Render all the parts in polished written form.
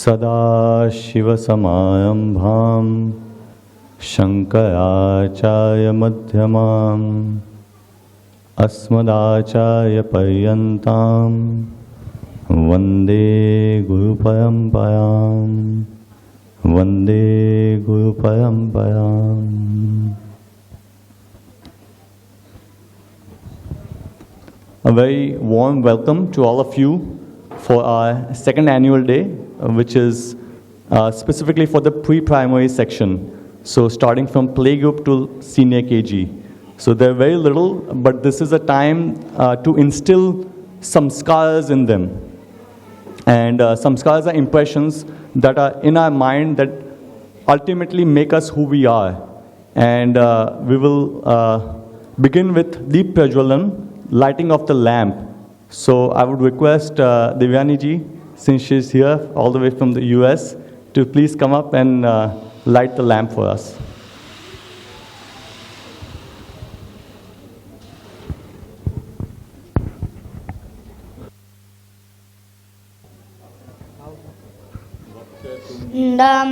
सदाशिवसमारम्भां शङ्कराचार्यमध्यमाम् अस्मदाचार्यपर्यन्तां वन्दे गुरुपरम्पराम् वन्दे गुरुपरम्पराम्. A very warm welcome to all of you for our second annual day, which is specifically for the pre-primary section. So starting from playgroup to senior KG. So they're very little, but this is a time to instill samskaras in them. And samskaras are impressions that are in our mind that ultimately make us who we are. And we will begin with Deep Prajwalan, lighting of the lamp. So I would request Devyani ji, since she's here all the way from the US, to please come up and light the lamp for us.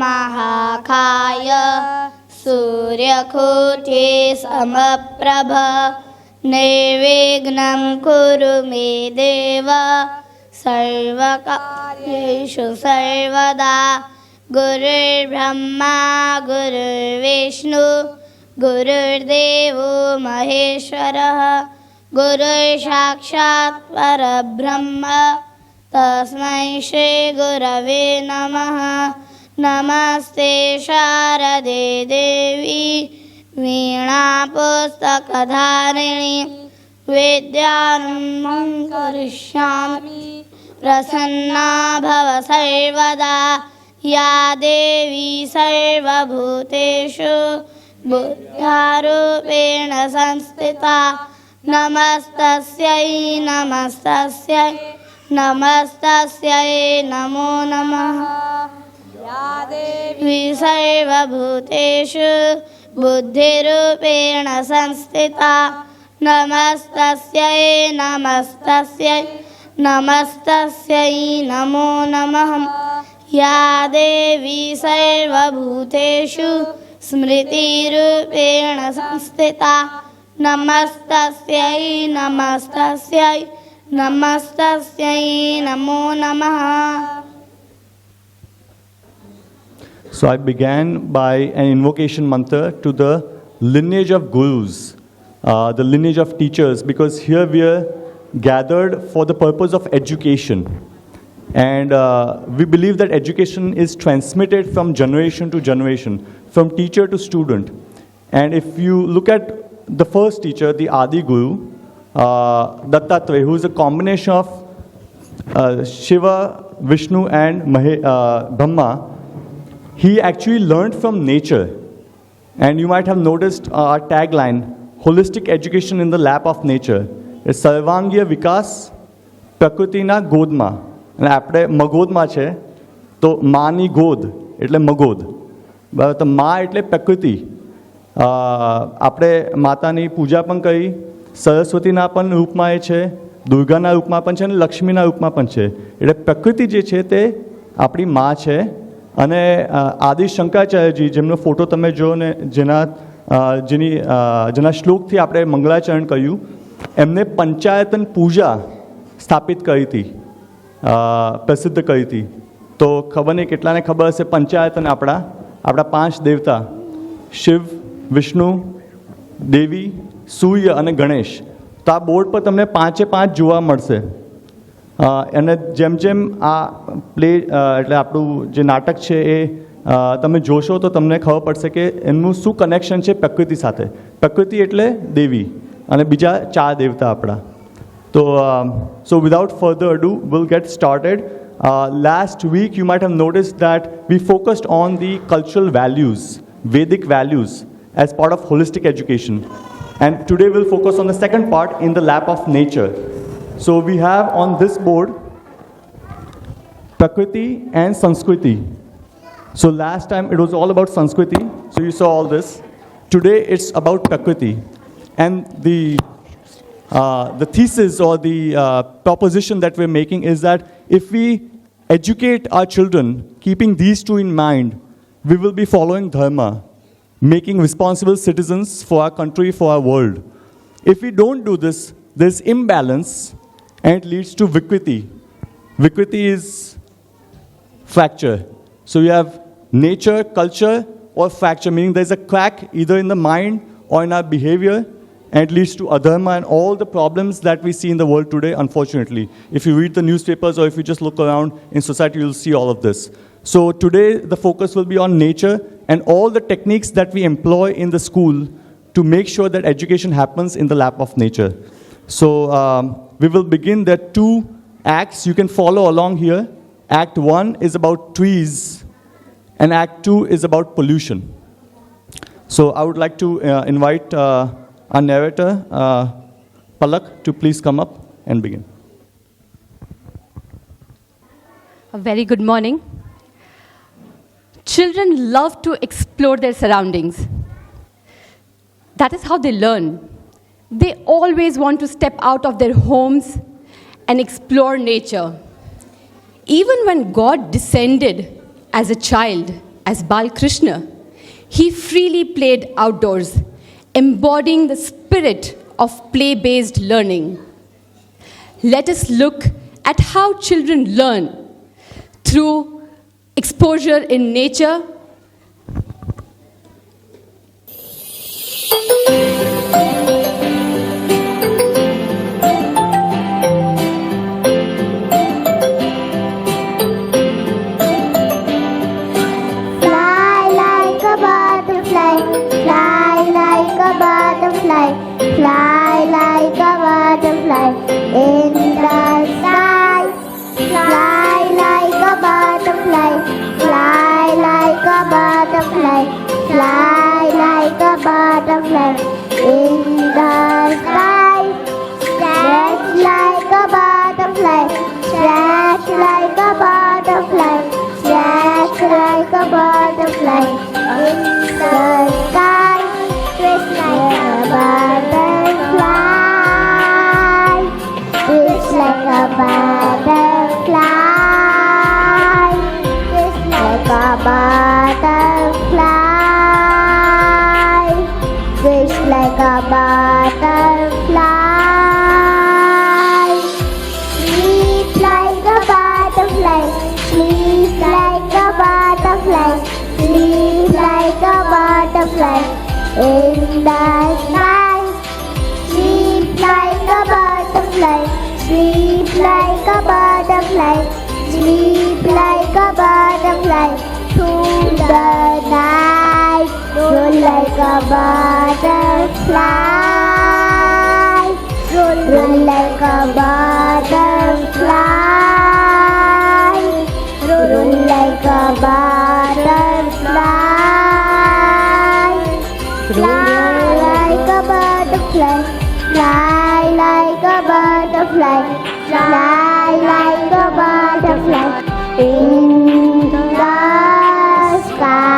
Mahakaya Suryakote Samaprabha Nirvignam Kuru Me Deva Sarvakaryeshu Sarvada Gurur Brahma Gurur Vishnu Gurur Devo Maheshwara Gurur Sakshat Parabrahma Tasmai Shri Gurave Namaha Namaste Sharade Devi Veena Pustakadharini Vidyanam Karishyami Prasanna Bhava Sarvada Ya Devi Sarva Bhuteshu Buddharupena Sanstita Namastasyai Namastasyai Namastasyai Namo Namaha Ya Devi Sarva Bhuteshu Buddhirupena Sanstita Namastasyai Namastasyai Namastasyai Namo Namaha Ya Devi Sarva Bhuteshu Smriti Rupena Sanstita Namastasyai Namastasyai Namastasyai Namo Namaha. So I began by an invocation mantra to the lineage of gurus, the lineage of teachers, because here we are gathered for the purpose of education. And we believe that education is transmitted from generation to generation, from teacher to student. And if you look at the first teacher, the Adi Guru, Dattatreya, who is a combination of Shiva, Vishnu and Brahma, he actually learned from nature. And you might have noticed our tagline, holistic education in the lap of nature. It's Sarvangya Vikas Prakritina Godma. અને આપણે મગોદમાં છે તો માની ગોદ એટલે મગોદ બરાબર. તો મા એટલે પ્રકૃતિ. આપણે માતાની પૂજા પણ કરી, સરસ્વતીના પણ રૂપમાં એ છે, દુર્ગાના રૂપમાં પણ છે અને લક્ષ્મીના રૂપમાં પણ છે. એટલે પ્રકૃતિ જે છે તે આપણી મા છે. અને આદિ શંકરાચાર્યજી, જેમનો ફોટો તમે જો ને જેના શ્લોકથી આપણે મંગળાચરણ કર્યું, એમને પંચાયતન પૂજા સ્થાપિત કરી હતી, પ્રસિદ્ધ કરી હતી. તો ખબર નહીં કેટલાને ખબર હશે, પંચાયતન આપણા 5 દેવતા શિવ, વિષ્ણુ, દેવી, સૂર્ય અને ગણેશ. તો આ બોર્ડ પર તમને 5 જોવા મળશે. અને જેમ જેમ આ પ્લે એટલે આપણું જે નાટક છે એ તમે જોશો તો તમને ખબર પડશે કે એમનું શું કનેક્શન છે પ્રકૃતિ સાથે. પ્રકૃતિ એટલે દેવી અને બીજા 4 દેવતા આપણા. So without further ado, we'll get started. Last week you might have noticed that we focused on the cultural values, Vedic values, as part of holistic education. And today we'll focus on the second part, in the lap of nature. So we have on this board Prakriti and Sanskriti. So last time it was all about Sanskriti, so you saw all this. Today it's about Prakriti. And the thesis or the proposition that we're making is that if we educate our children, keeping these two in mind, we will be following Dharma, making responsible citizens for our country, for our world. If we don't do this, there's imbalance and it leads to Vikriti. Vikriti is fracture. So you have nature, culture, or fracture, meaning there's a crack either in the mind or in our behavior, and it leads to adharma and all the problems that we see in the world today, unfortunately. If you read the newspapers or if you just look around in society, you'll see all of this. So today, the focus will be on nature and all the techniques that we employ in the school to make sure that education happens in the lap of nature. So we will begin. There are 2 acts you can follow along here. Act 1 is about trees, and Act 2 is about pollution. So I would like to invite our narrator, Palak, to please come up and begin. A very good morning. Children love to explore their surroundings. That is how they learn. They always want to step out of their homes and explore nature. Even when God descended as a child, as Bal Krishna, he freely played outdoors, embodying the spirit of play-based learning. Let us look at how children learn through exposure in nature. Fly like a butterfly in the sky. Fly like a butterfly. Fly like a butterfly. Fly like a butterfly in the sky. Stretch like a butterfly. Stretch like a butterfly. Stretch like a butterfly in the sky. Twist like a butterfly. Twist like a butterfly. Twist like a butterfly. Twist like a butterfly. Sleep like a butterfly. Sleep like a butterfly. Sleep like a butterfly in the sky. Sleep like a butterfly. Sleep like a butterfly. Sleep like a butterfly through the night. Roll like a butterfly. Roll like a butterfly. Roll like a butterfly. Fly like a butterfly. Fly like a butterfly. Fly like a butterfly in the sky.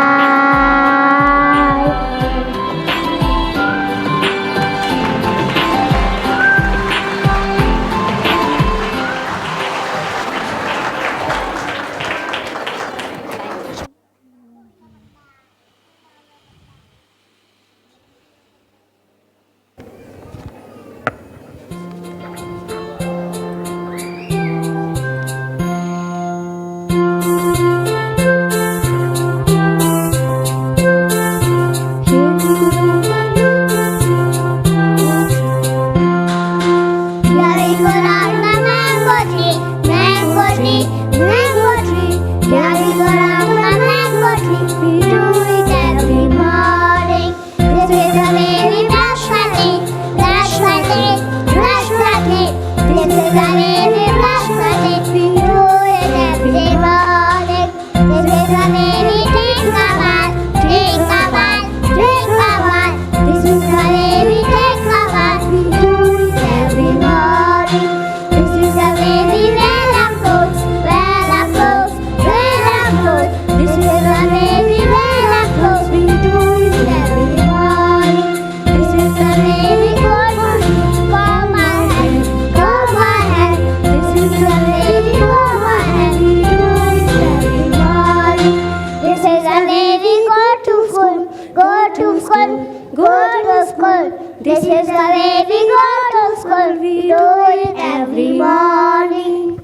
is the way we go to school. We do it every morning.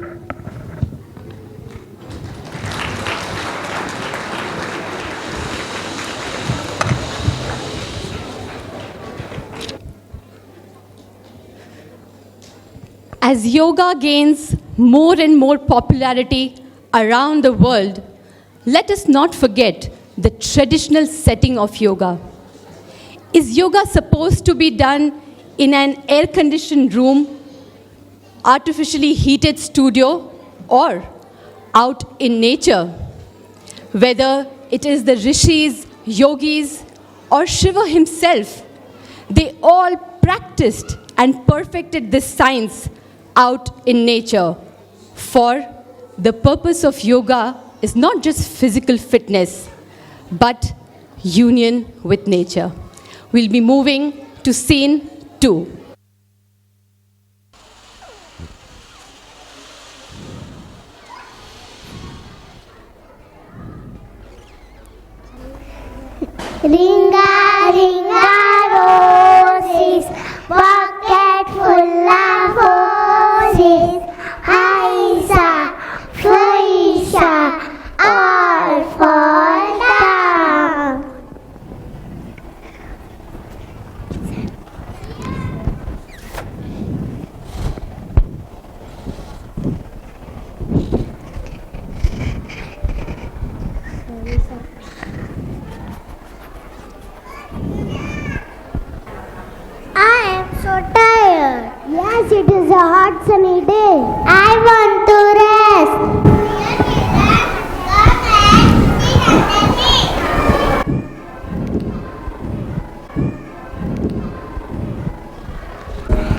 As yoga gains more and more popularity around the world, let us not forget the traditional setting of yoga. Is yoga supposed to be done in an air-conditioned room, artificially heated studio, or out in nature? Whether it is the rishis, yogis, or Shiva himself, they all practiced and perfected this science out in nature. For the purpose of yoga is not just physical fitness, but union with nature. We'll be moving to scene 2. Ringa, ringa, roses, bucket full of roses. Aisa, Felicia, all fall down. I am so tired. Yes, it is a hot sunny day. I want to rest.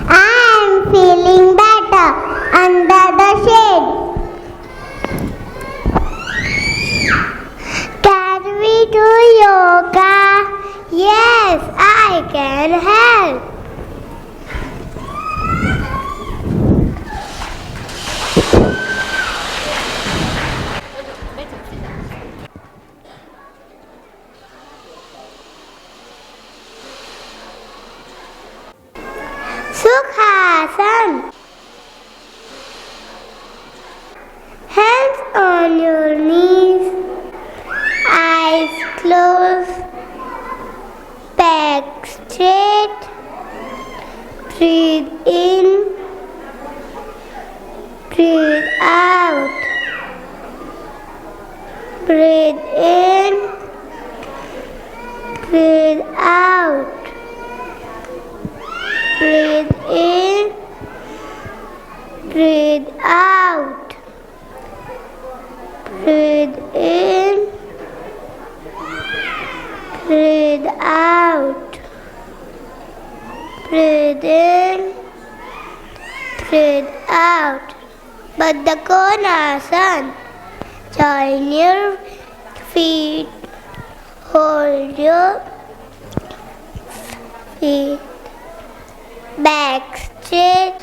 I am feeling better under the shade. Can we do yoga? Yes, I can help. Sukhasana. Hands on your knees, eyes closed, back straight. Breathe in, breathe out. Breathe in, breathe out. Breathe in, breathe out. Breathe in, breathe out. Breathe in, breathe out. Baddha Konasana. Join your feet. Hold your feet. Back straight.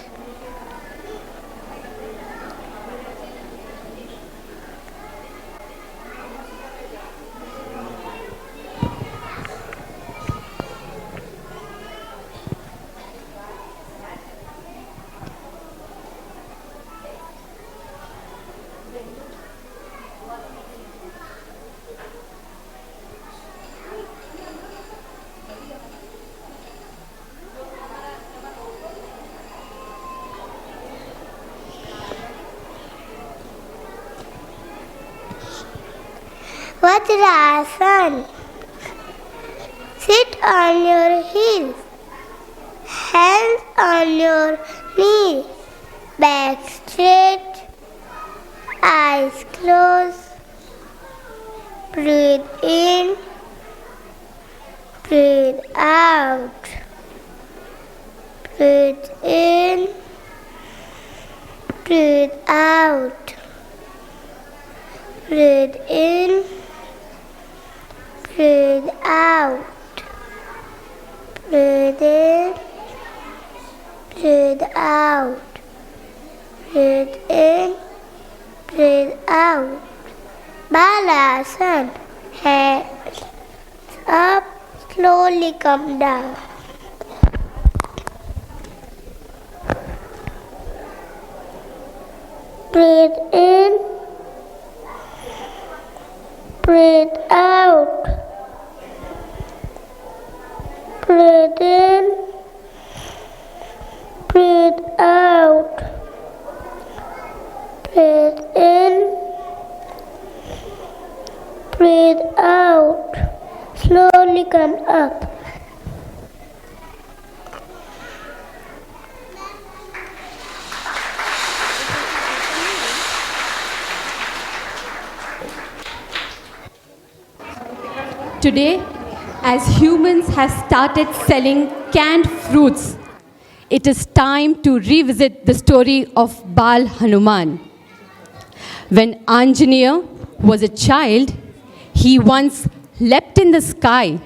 Vajrasana. Sit on your heels, hands on your knees, back straight, eyes closed. Breathe in, breathe out. Breathe in, breathe out. Breathe in, breathe out. Breathe in, breathe out. Breathe in, breathe out. Balasana. Hands up, slowly come down. Breathe in. Breathe out. Breathe in. Breathe out. Breathe in. Breathe out. Slowly come up. Today, as humans have started selling canned fruits, it is time to revisit the story of Bal Hanuman. When Anjaneya was a child, he once leapt in the sky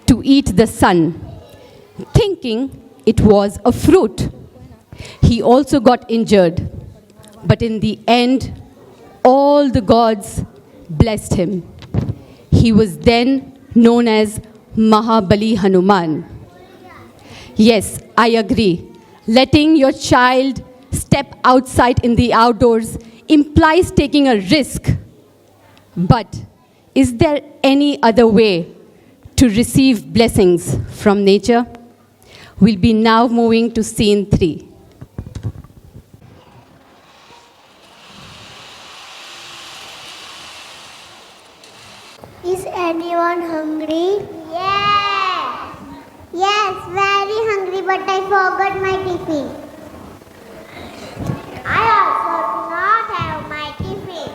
to eat the sun, thinking it was a fruit. He also got injured, but in the end, all the gods blessed him. He was then known as Mahabali Hanuman. Yes, I agree. Letting your child step outside in the outdoors implies taking a risk. But is there any other way to receive blessings from nature? We'll be now moving to scene 3. Is anyone hungry? Yes. Yes, very hungry, but I forgot my tiffin. I also do not have my tiffin.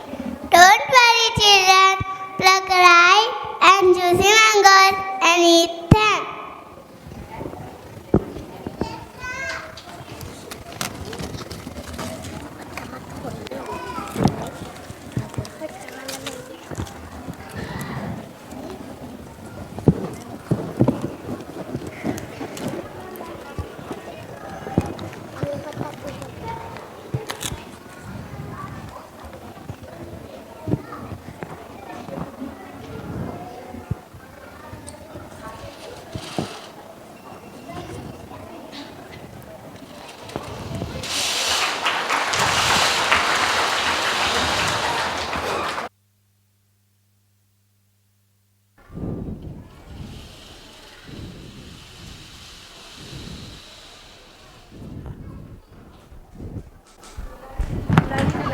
Don't worry, children. Pluck ripe and juicy mangoes and eat them.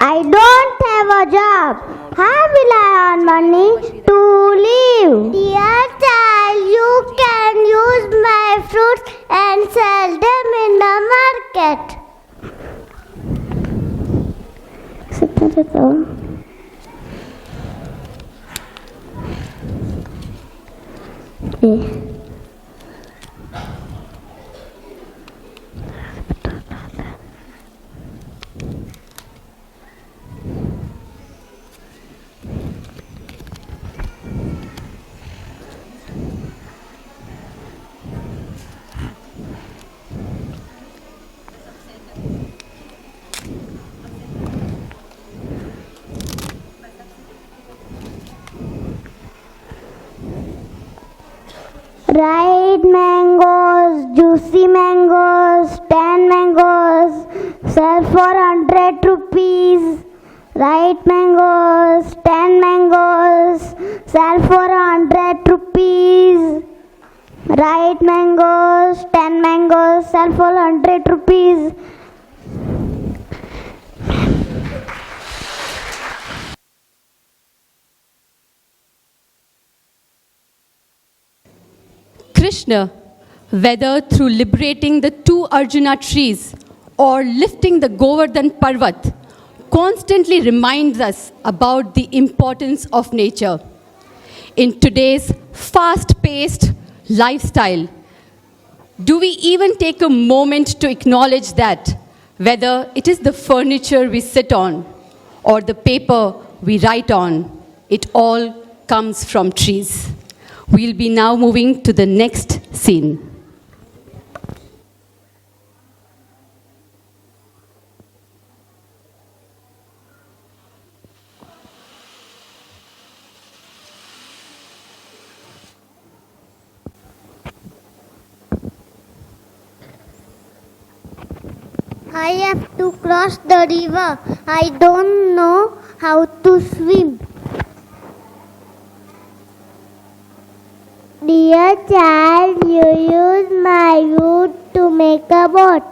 I don't have a job. How will I earn money to live? Dear child, you can use my fruits and sell them in the market. Ripe mangoes, juicy mangoes, 10 mangoes, sell for 100 rupees. Ripe mangoes, 10 mangoes, sell for 100 rupees. Ripe mangoes, 10 mangoes, sell for 100 rupees. Krishna, whether through liberating the 2 Arjuna trees or lifting the Govardhan Parvat, constantly reminds us about the importance of nature. In today's fast-paced lifestyle, do we even take a moment to acknowledge that whether it is the furniture we sit on or the paper we write on, it all comes from trees? We'll be now moving to the next scene. I have to cross the river. I don't know how to swim. Dear child, you use my wood to make a boat.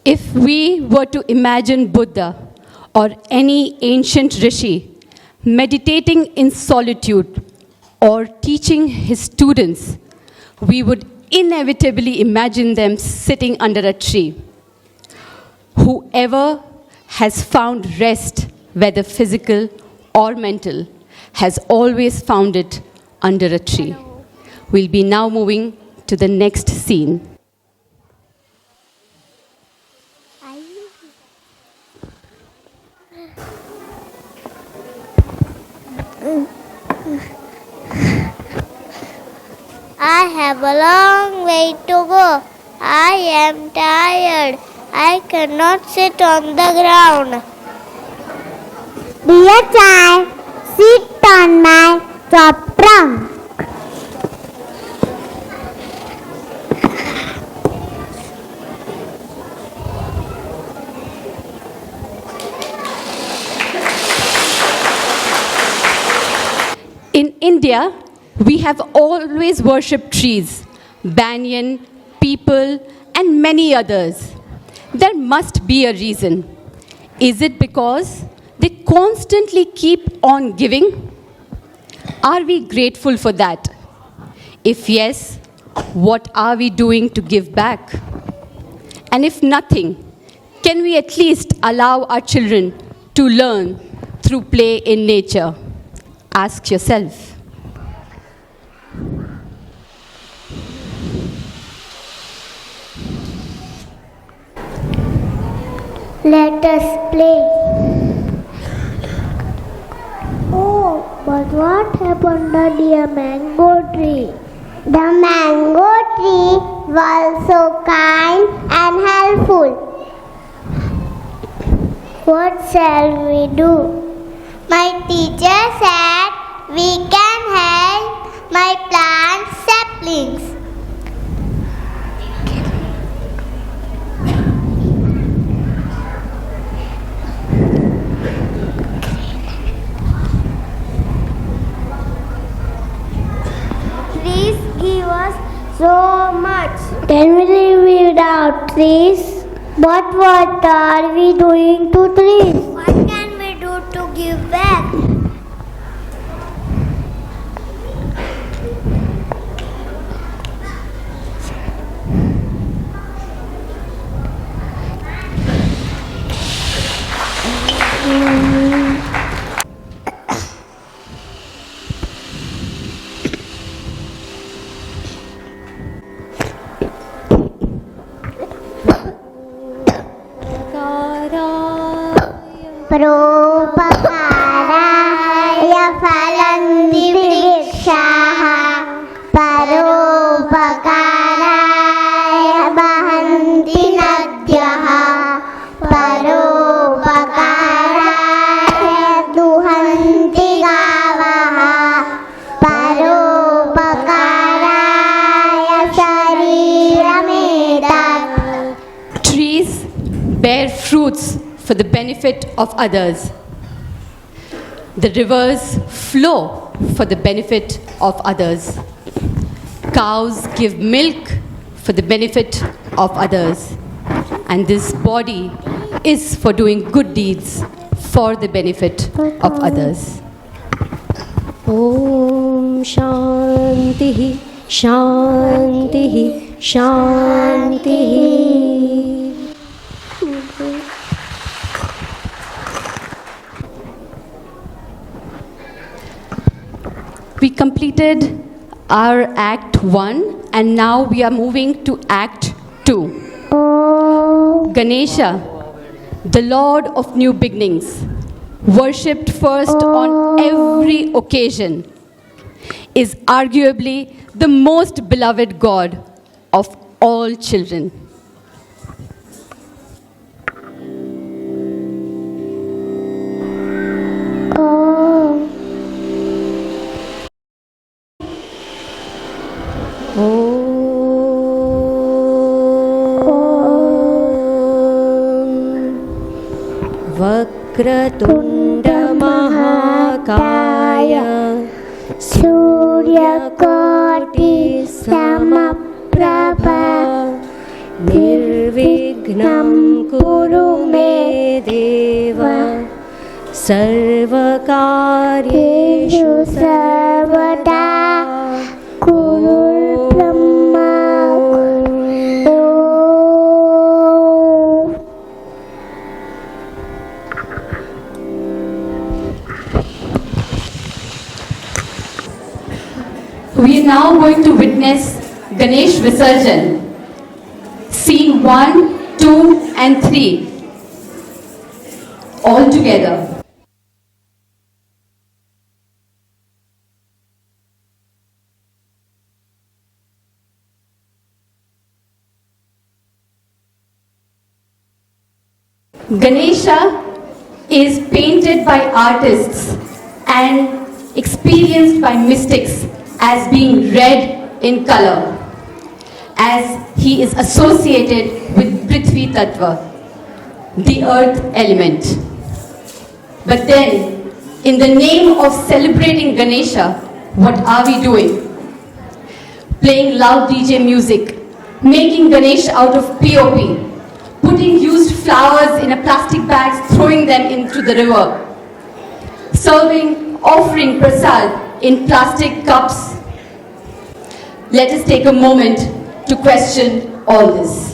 If we were to imagine Buddha or any ancient rishi meditating in solitude or teaching his students, we would inevitably imagine them sitting under a tree. Whoever has found rest, whether physical or mental, has always found it under a tree. We'll be now moving to the next scene. I have a long way to go. I am tired. I cannot sit on the ground. Dear child, sit on my top trunk. In India, we have always worshipped trees, banyan, peepal, and many others. There must be a reason. Is it because they constantly keep on giving? Are we grateful for that? If yes, what are we doing to give back? And if nothing, can we at least allow our children to learn through play in nature? Ask yourself. Let us play. Oh, but what happened to the mango tree? The mango tree was so kind and helpful. What shall we do? My teacher said we can help my plant saplings. Trees give us so much. Can we live without trees? What are we doing to trees? What can we do to give back? परोपकाराय फलन्ति वृक्षाः परोपकाराय वहन्ति नद्यः परोपकाराय दुहन्ति गावः परोपकाराय शरीरमेतत्. Trees bear fruits for the benefit of others. The rivers flow for the benefit of others. Cows give milk for the benefit of others. And this body is for doing good deeds for the benefit of others. ॐ शान्तिः शान्तिः शान्तिः. We completed our Act 1 and now we are moving to Act 2. Ganesha, the Lord of New Beginnings, worshipped first on every occasion, is arguably the most beloved God of all children. वक्रतुण्डमहाकाय सूर्यकोटिसमप्रभा निर्विघ्नं कुरु मे देव सर्वकार्येषु येषु सर्वदा गुरुर्ब्रह्मा ॐ. We are now going to witness Ganesh Visarjan, scene 1, 2 and 3, all together. Ganesha is painted by artists and experienced by mystics as being red in color, as he is associated with Prithvi Tattva, the earth element. But then, in the name of celebrating Ganesha, what are we doing? Playing loud DJ music, making Ganesh out of POP, putting used flowers in a plastic bags, throwing them into the river, serving, offering prasad in plastic cups. Let us take a moment to question all this.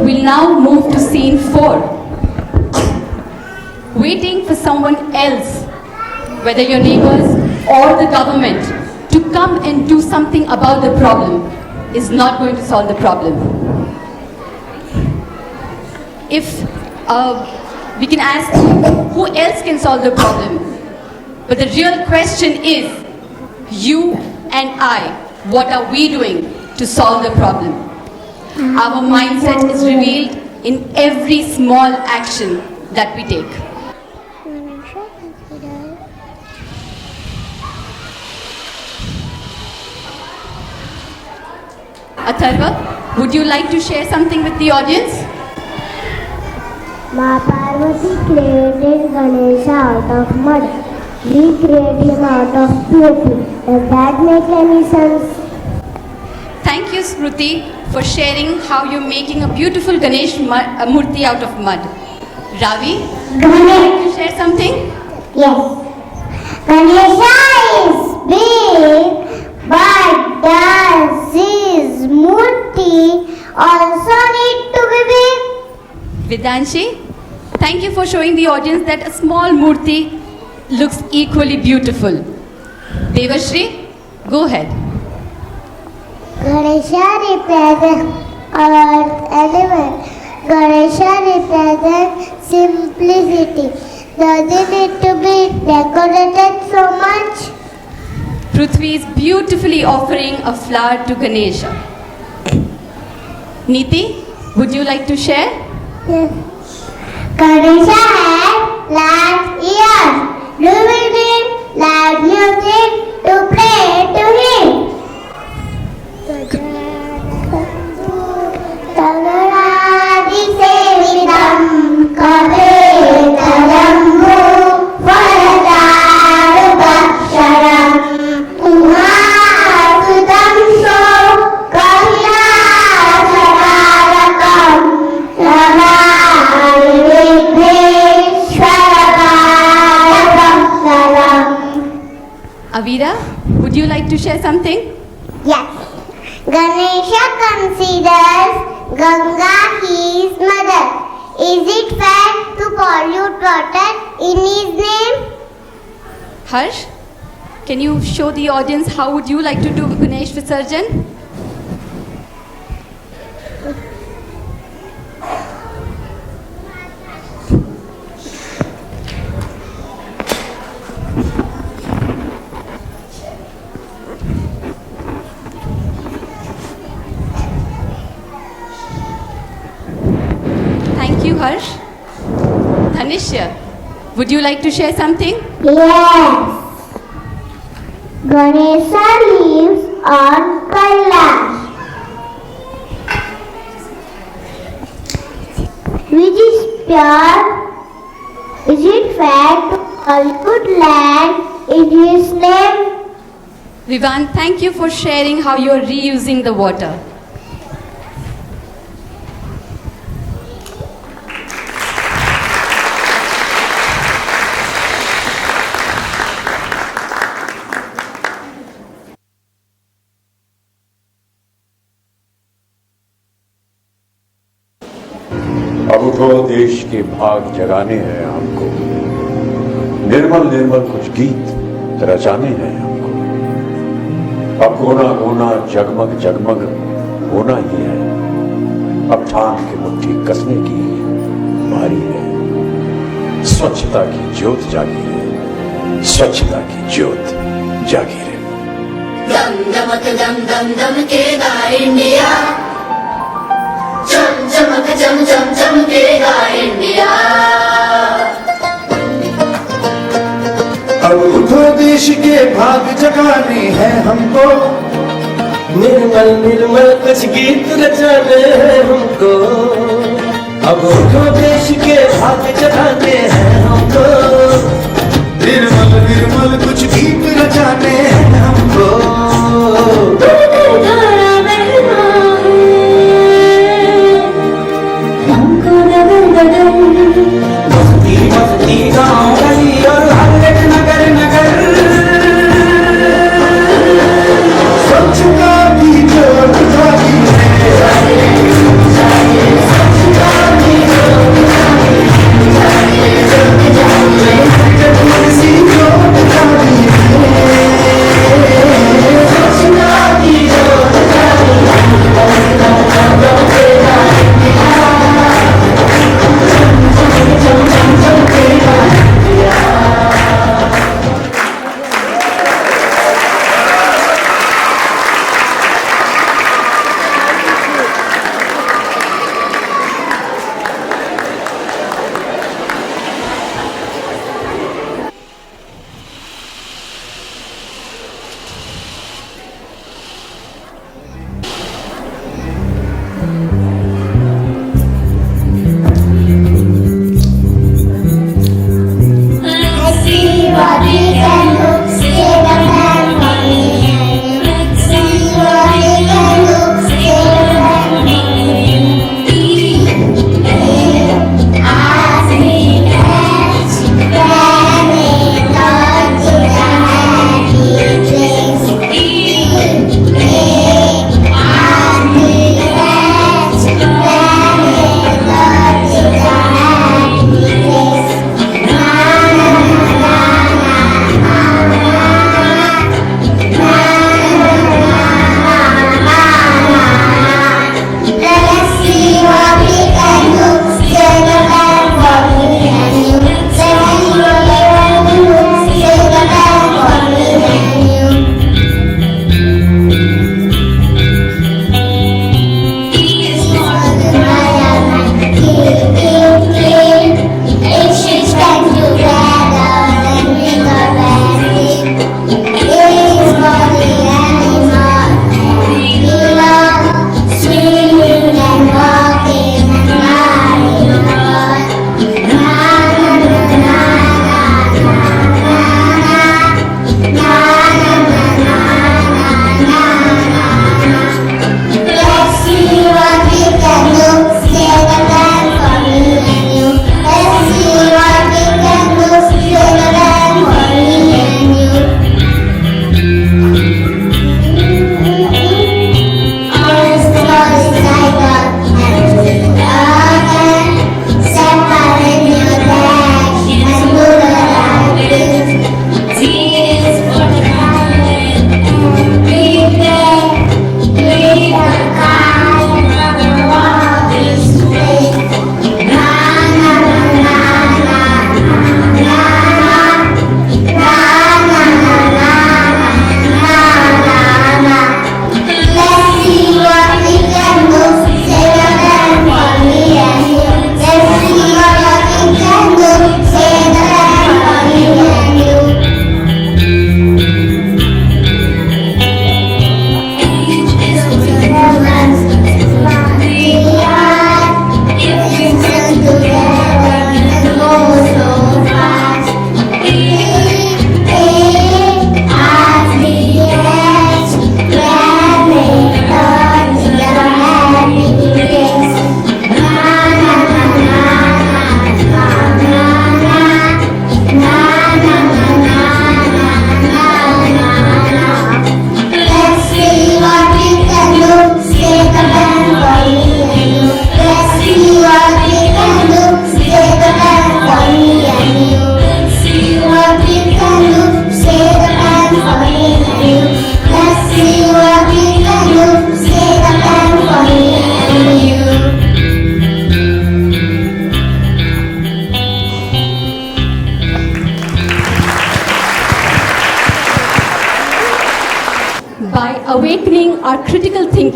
We'll now move to scene 4. Waiting for someone else, whether your neighbors or the government, to come and do something about the problem is not going to solve the problem. If we can ask who else can solve the problem. But the real question is, you and I, what are we doing to solve the problem? Our mindset is revealed in every small action that we take. Atharva, would you like to share something with the audience? Ma Parvati created Ganesha out of mud. We create him out of purity. Does that make any sense? Thank you, Smruti, for sharing how you're making a beautiful Ganesh Murti out of mud. Ravi, would you like to share something? Yes. Ganesha is big, but does his murti also need to be big? Vidanshi, thank you for showing the audience that a small Murti looks equally beautiful. Devashri, go ahead. Ganesha represents earth element. Ganesha represents simplicity. Doesn't need to be decorated so much. Prithvi is beautifully offering a flower to Ganesha. Niti, would you like to share? Yes. Ganesha has large ears. Do we need loud music to pray to him? Tagaradi sevidam kabe talammu varadaru bhaksharam umasutam so kailasararakam ramari vigheshwarabarakam. Avira, would you like to share something? Yes. Ganesha considers Ganga his mother. Is it fair to pollute water in his name? Harsh, can you show the audience how would you like to do Ganesh Visarjan? Thank you, Harsh. Dhanishya, would you like to share something? Yes. Ganesha lives on Kailash, which is pure. Is it fair to pollute land in his name? Vivan, thank you for sharing how you are reusing the water. अब उठो देश के भाग जगाने हैं हमको, निर्मल निर्मल कुछ गीत रचाने हैं हमको। अब गोना गोना जगमग जगमग होना ही है, अब ठान के मुट्ठी कसने की बारी है। स्वच्छता की ज्योत जागी है, स्वच्छता की ज्योत जागी है। दम दमक दम दम दम केगा इंडिया, चम चमक चम चम चमकेगा इंडिया। अब उठो देश के भाग जगाने हैं हमको, निर्मल निर्मल कुछ गीत रचाने हैं हमको। अब उठो देश के भाग जगाने हैं हमको, निर्मल निर्मल कुछ गीत रचाने हैं हमको। बस्ती बस्ती गाँव गली और हर एक नगर नगर, स्वच्छता की ज्योत जागी है। स्वच्छता की ज्योत जागी है।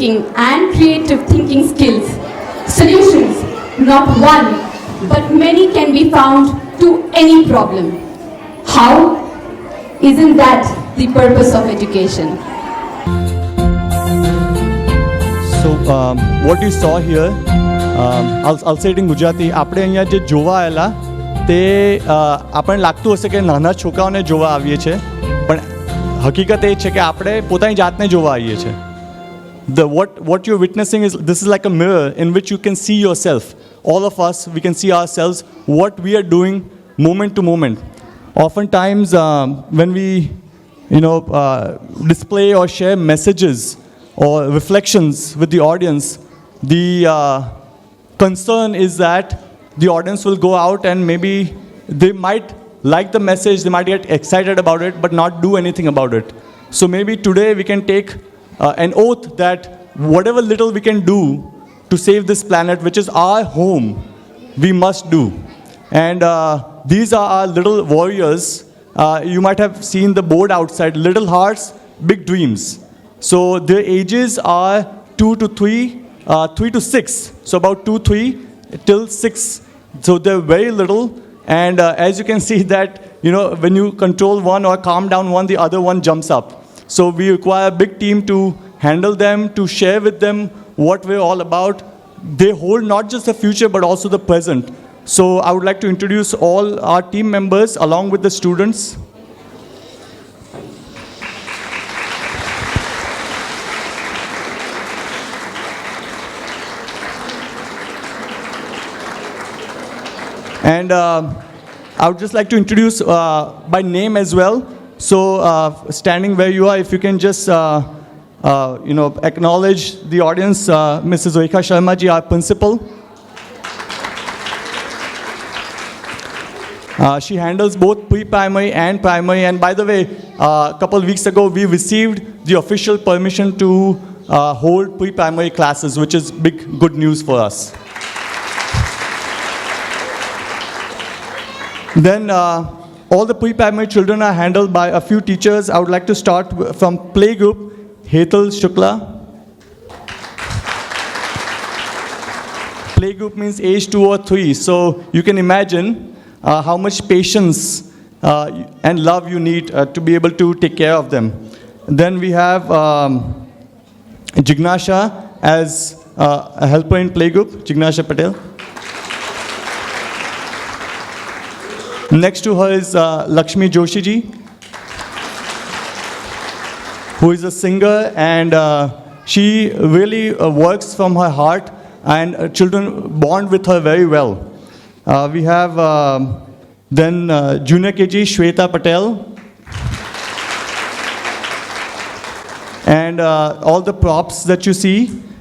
thinking and creative thinking skills, solutions, not one, but many can be found to any problem. How? Isn't that the purpose of education? So what you saw here, I'll say it in Gujarati, આપણે અહીંયા જે જોવા આવેલા તે આપણને લાગતું હશે કે નાના છોકરાઓને જોવા આવીએ છીએ, પણ હકીકત એ છે કે આપણે પોતાની જાતને જોવા આવીએ છીએ. What you're witnessing is, this is like a mirror in which you can see yourself. All of us, we can see ourselves, what we are doing moment to moment. Oftentimes when we display or share messages or reflections with the audience, the concern is that the audience will go out and maybe they might like the message, they might get excited about it, but not do anything about it. So maybe today we can take an oath that whatever little we can do to save this planet, which is our home, we must do. And these are our little warriors. You might have seen the board outside, Little Hearts, Big Dreams. So their ages are 2 to 3, 3 to 6. So about 2, 3 till 6. So they're very little. And as you can see that, when you control one or calm down one, the other one jumps up. So we require a big team to handle them, to share with them what we're all about. They hold not just the future, but also the present. So I would like to introduce all our team members along with the students. And I would just like to introduce by name as well. So standing where you are, if you can just acknowledge the audience, Mrs. Rekha Sharma ji, our principal. She handles both pre-primary and primary. And by the way, a couple of weeks ago, we received the official permission to hold pre-primary classes, which is good news for us. Then all the pre-primary children are handled by a few teachers. I would like to start from playgroup, Hetal Shukla. Playgroup means age 2 or 3. So you can imagine how much patience and love you need to be able to take care of them. Then we have Jignasha as a helper in playgroup, Jignasha Patel. Next to her is Lakshmi Joshi ji, who is a singer, and she really works from her heart, and children bond with her very well. We have then Junior KG Shweta Patel, and all the props that you see,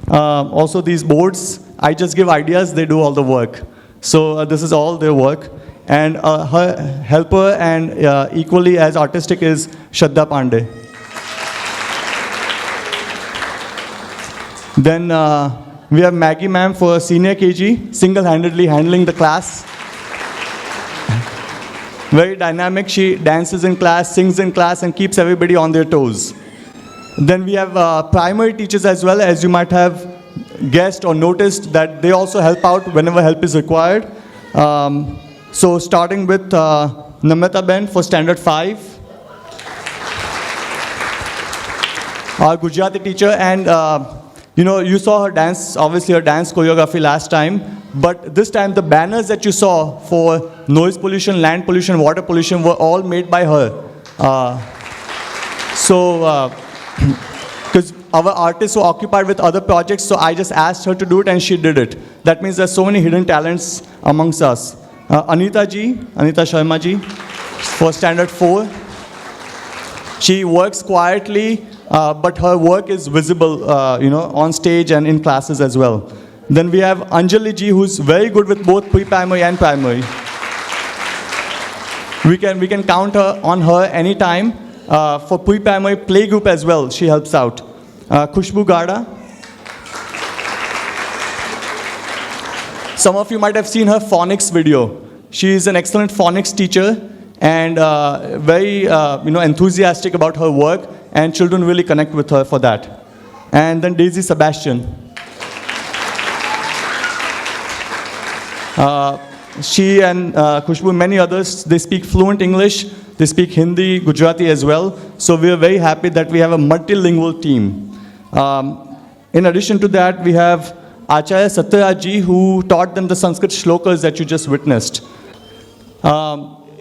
also these boards, I just give ideas, they do all the work. So this is all their work. And her helper and equally as artistic is Shraddha Pandey. Then we have Maggie ma'am for senior KG, single-handedly handling the class. Very dynamic, she dances in class, sings in class, and keeps everybody on their toes. Then we have primary teachers as well, as you might have guessed or noticed that they also help out whenever help is required. So starting with Namrata Ben for standard 5. Our Gujarati teacher, and you saw her dance, obviously her dance choreography last time, but this time the banners that you saw for noise pollution, land pollution, water pollution were all made by her. Because our artists were occupied with other projects, so I just asked her to do it and she did it. That means there's so many hidden talents amongst us. Anita Sharma ji, for standard 4. She works quietly, but her work is visible, on stage and in classes as well. Then we have Anjali ji, who's very good with both pre-primary and primary. We can count on her anytime. For pre-primary playgroup as well, she helps out. Khushbu Gada. Some of you might have seen her phonics video. She is an excellent phonics teacher and very enthusiastic about her work, and children really connect with her for that. and then Daisy Sebastian. She and Khushbu and many others, they speak fluent English, they speak Hindi, Gujarati as well. So we are very happy that we have a multilingual team. In addition to that, we have Acharya Satyaraji, who taught them the Sanskrit shlokas that you just witnessed.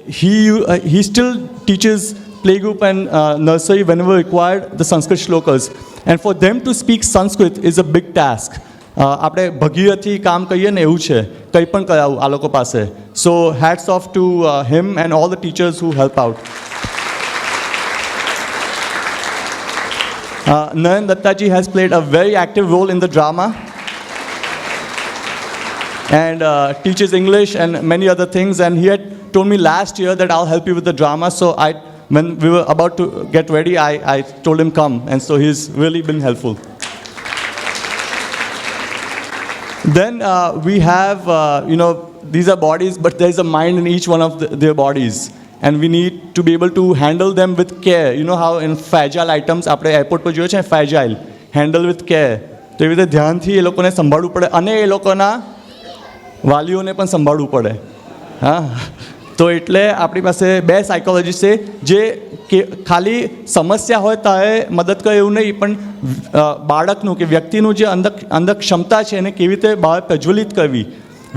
He still teaches playgroup and nursery whenever required the Sanskrit shlokas. And for them to speak Sanskrit is a big task. આપણે ભગીરથી કામ કહીએ ને એવું છે, કંઈ પણ કરાવું આ લોકો પાસે. So hats off to him and all the teachers who help out. Nayan Dattaji has played a very active role in the drama and teaches English and many other things, and he had told me last year that I'll help you with the drama. So when we were about to get ready, I told him come, and so he's really been helpful. Then we have, these are bodies, but there's a mind in each one of their bodies. And we need to be able to handle them with care. You know how in fragile items, આપણે airport પર જોઈએ છે fragile, handle with care. તો એવી રીતે ધ્યાનથી એ લોકોને સંભાળવું પડે અને એ લોકોના વાલીઓને પણ સંભાળવું પડે. હા, તો એટલે આપણી પાસે બે સાયકોલોજીસ્ટ છે જે ખાલી સમસ્યા હોય ત્યારે મદદ કરે એવું નહીં, પણ બાળકનું કે વ્યક્તિનું જે અંદર ક્ષમતા છે એને કેવી રીતે બહાર પ્રજ્વલિત કરવી,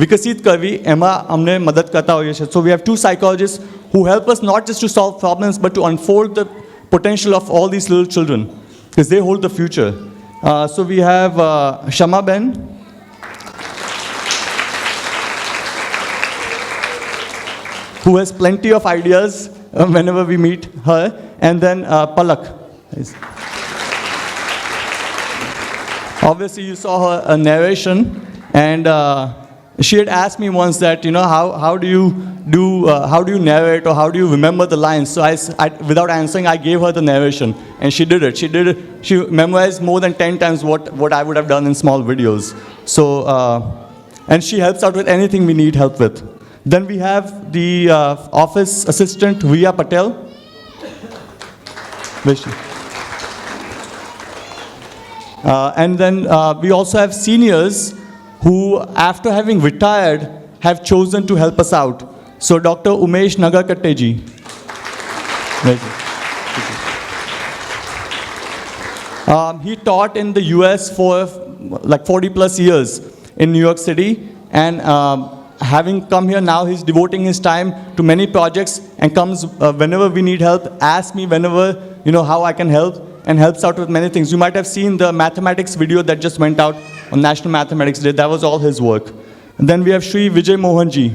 વિકસિત કરવી, એમાં અમને મદદ કરતા હોઈએ છીએ. સો we have 2 psychologists who help us not just to solve problems but to unfold the potential of all these little children because they hold the future. So we have Shama Ben, who has plenty of ideas whenever we meet her, and then Palak. Obviously you saw her narration, and she had asked me once that, how do you narrate, or how do you remember the lines? So I without answering, I gave her the narration, and she did it. She memorized more than 10 times what I would have done in small videos. So, and she helps out with anything we need help with. Then we have the office assistant, Riya Patel. Where is she? And then we also have seniors who, after having retired, have chosen to help us out. So Dr. Umesh Nagarkatteji. He taught in the US for like 40 plus years in New York City, and having come here now, he's devoting his time to many projects and comes whenever we need help, asks me whenever, how I can help, and helps out with many things. You might have seen the mathematics video that just went out on National Mathematics Day. That was all his work. And then we have Shri Vijay Mohanji,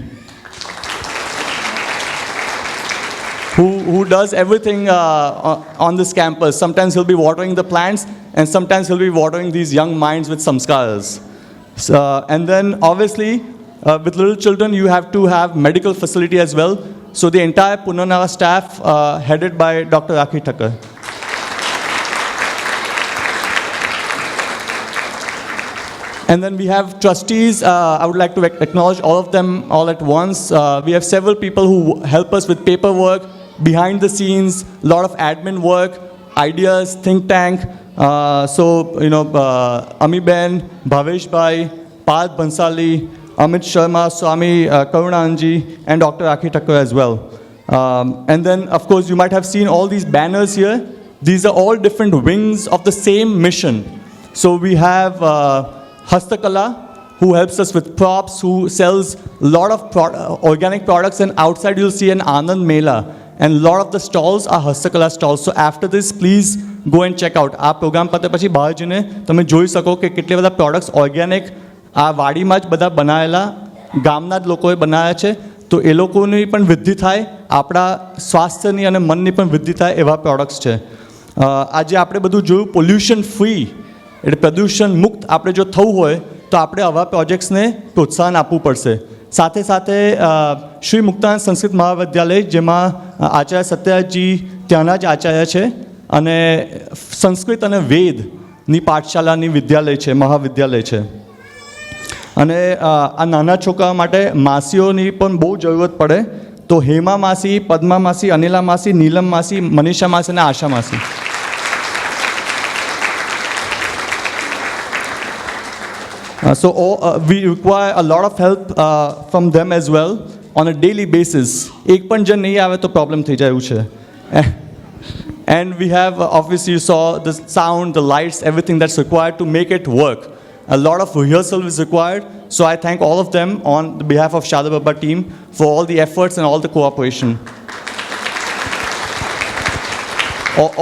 who does everything on this campus. Sometimes he'll be watering the plants, and sometimes he'll be watering these young minds with samskaras. So, and then obviously, with little children, you have to have medical facility as well. So the entire Punarnava staff, headed by Dr. Rakhi Thakkar. And then we have trustees. I would like to acknowledge all of them all at once. We have several people who help us with paperwork, behind the scenes, a lot of admin work, ideas, think tank. Ami Ben, Bhavesh Bhai, Parth Bansali, Amit Sharma, Swami Karunanji, and Dr. Rakhi Thakkar as well. And then, of course, you might have seen all these banners here. These are all different wings of the same mission. So we have Hastakala, who helps us with props, who sells a lot of organic products, and outside you'll see an Anand Mela. And a lot of the stalls are Hastakala stalls. So after this, please go and check out. આ programme પતે પછી બહાર જઈને તમે જોઈ શકો કે કેટલા બધા પ્રોડક્ટ્સ ઓર્ગેનિક આ વાડીમાં જ બધા બનાવેલા ગામના જ લોકોએ બનાવ્યા છે. તો એ લોકોની પણ વૃદ્ધિ થાય, આપણા સ્વાસ્થ્યની અને મનની પણ વૃદ્ધિ થાય એવા પ્રોડક્ટ્સ છે. આજે આપણે બધું જોયું પોલ્યુશન ફ્રી, એટલે પ્રદૂષણ મુક્ત આપણે જો થવું હોય તો આપણે આવા પ્રોજેક્ટ્સને પ્રોત્સાહન આપવું પડશે. સાથે સાથે શ્રી મુક્તાનંદ સંસ્કૃત મહાવિદ્યાલય, જેમાં આચાર્ય સત્યાજી ત્યાંના જ આચાર્ય છે, અને સંસ્કૃત અને વેદની પાઠશાલાની વિદ્યાલય છે, મહાવિદ્યાલય છે. અને આ નાના છોકરા માટે માસીઓની પણ બહુ જરૂરત પડે. તો હેમા માસી, પદ્મા માસી, અનિલા માસી, નીલમ માસી, મનીષા માસી અને આશા માસી. We require a lot of help from them as well on a daily basis. એક પણ જણ નહીં આવે તો પ્રોબ્લેમ થઈ જાય એવું છે. And we have, obviously you saw the sound, the lights, everything that's required to make it work. A lot of rehearsal is required. So I thank all of them on the behalf of Shada Baba team for all the efforts and all the cooperation.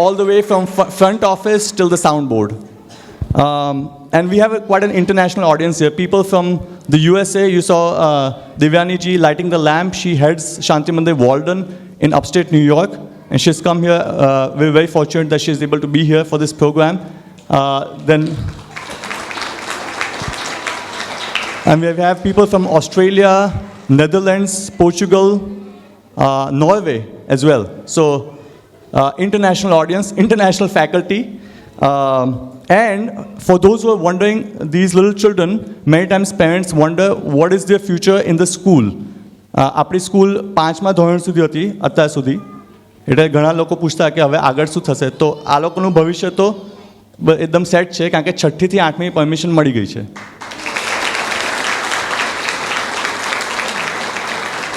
All the way from front office till the soundboard. And we have quite an international audience here. People from the USA, you saw Divyani ji lighting the lamp. She heads Shanti Mandir Walden in upstate New York. And she's come here. We're very fortunate that she's able to be here for this program. And we have people from Australia, Netherlands, Portugal, Norway as well. So international audience, international faculty. And for those who are wondering, these little children, many times parents wonder what is their future in the school. આપણી school 5મા ધોરણ સુધી હતી અત્યાર સુધી, એટલે ઘણા લોકો પૂછતા કે હવે આગળ શું થશે. તો આ લોકોનું ભવિષ્ય તો એકદમ સેટ છે, કારણ કે 6ઠ્ઠી થી 8મી પરમિશન મળી ગઈ છે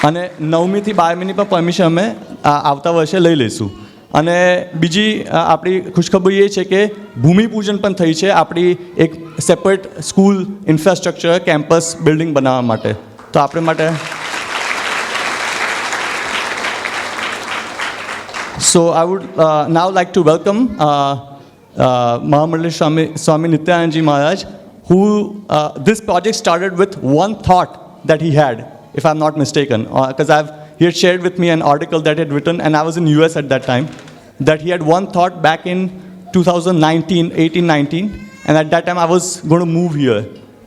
અને 9મી થી 12મીની પણ પરમિશન અમે આવતા વર્ષે લઈ લઈશું. અને બીજી આપણી ખુશખબરી એ છે કે ભૂમિપૂજન પણ થઈ છે આપણી એક separate school infrastructure campus building બનાવવા માટે. તો આપણે માટે So I would now like to welcome Mahamandali Swami Nityanand Ji Maharaj, who this project started with one thought that he had, if I'm not mistaken, because he had shared with me an article that he had written, and I was in US at that time, that he had one thought back in 2018-19, and at that time I was going to move here.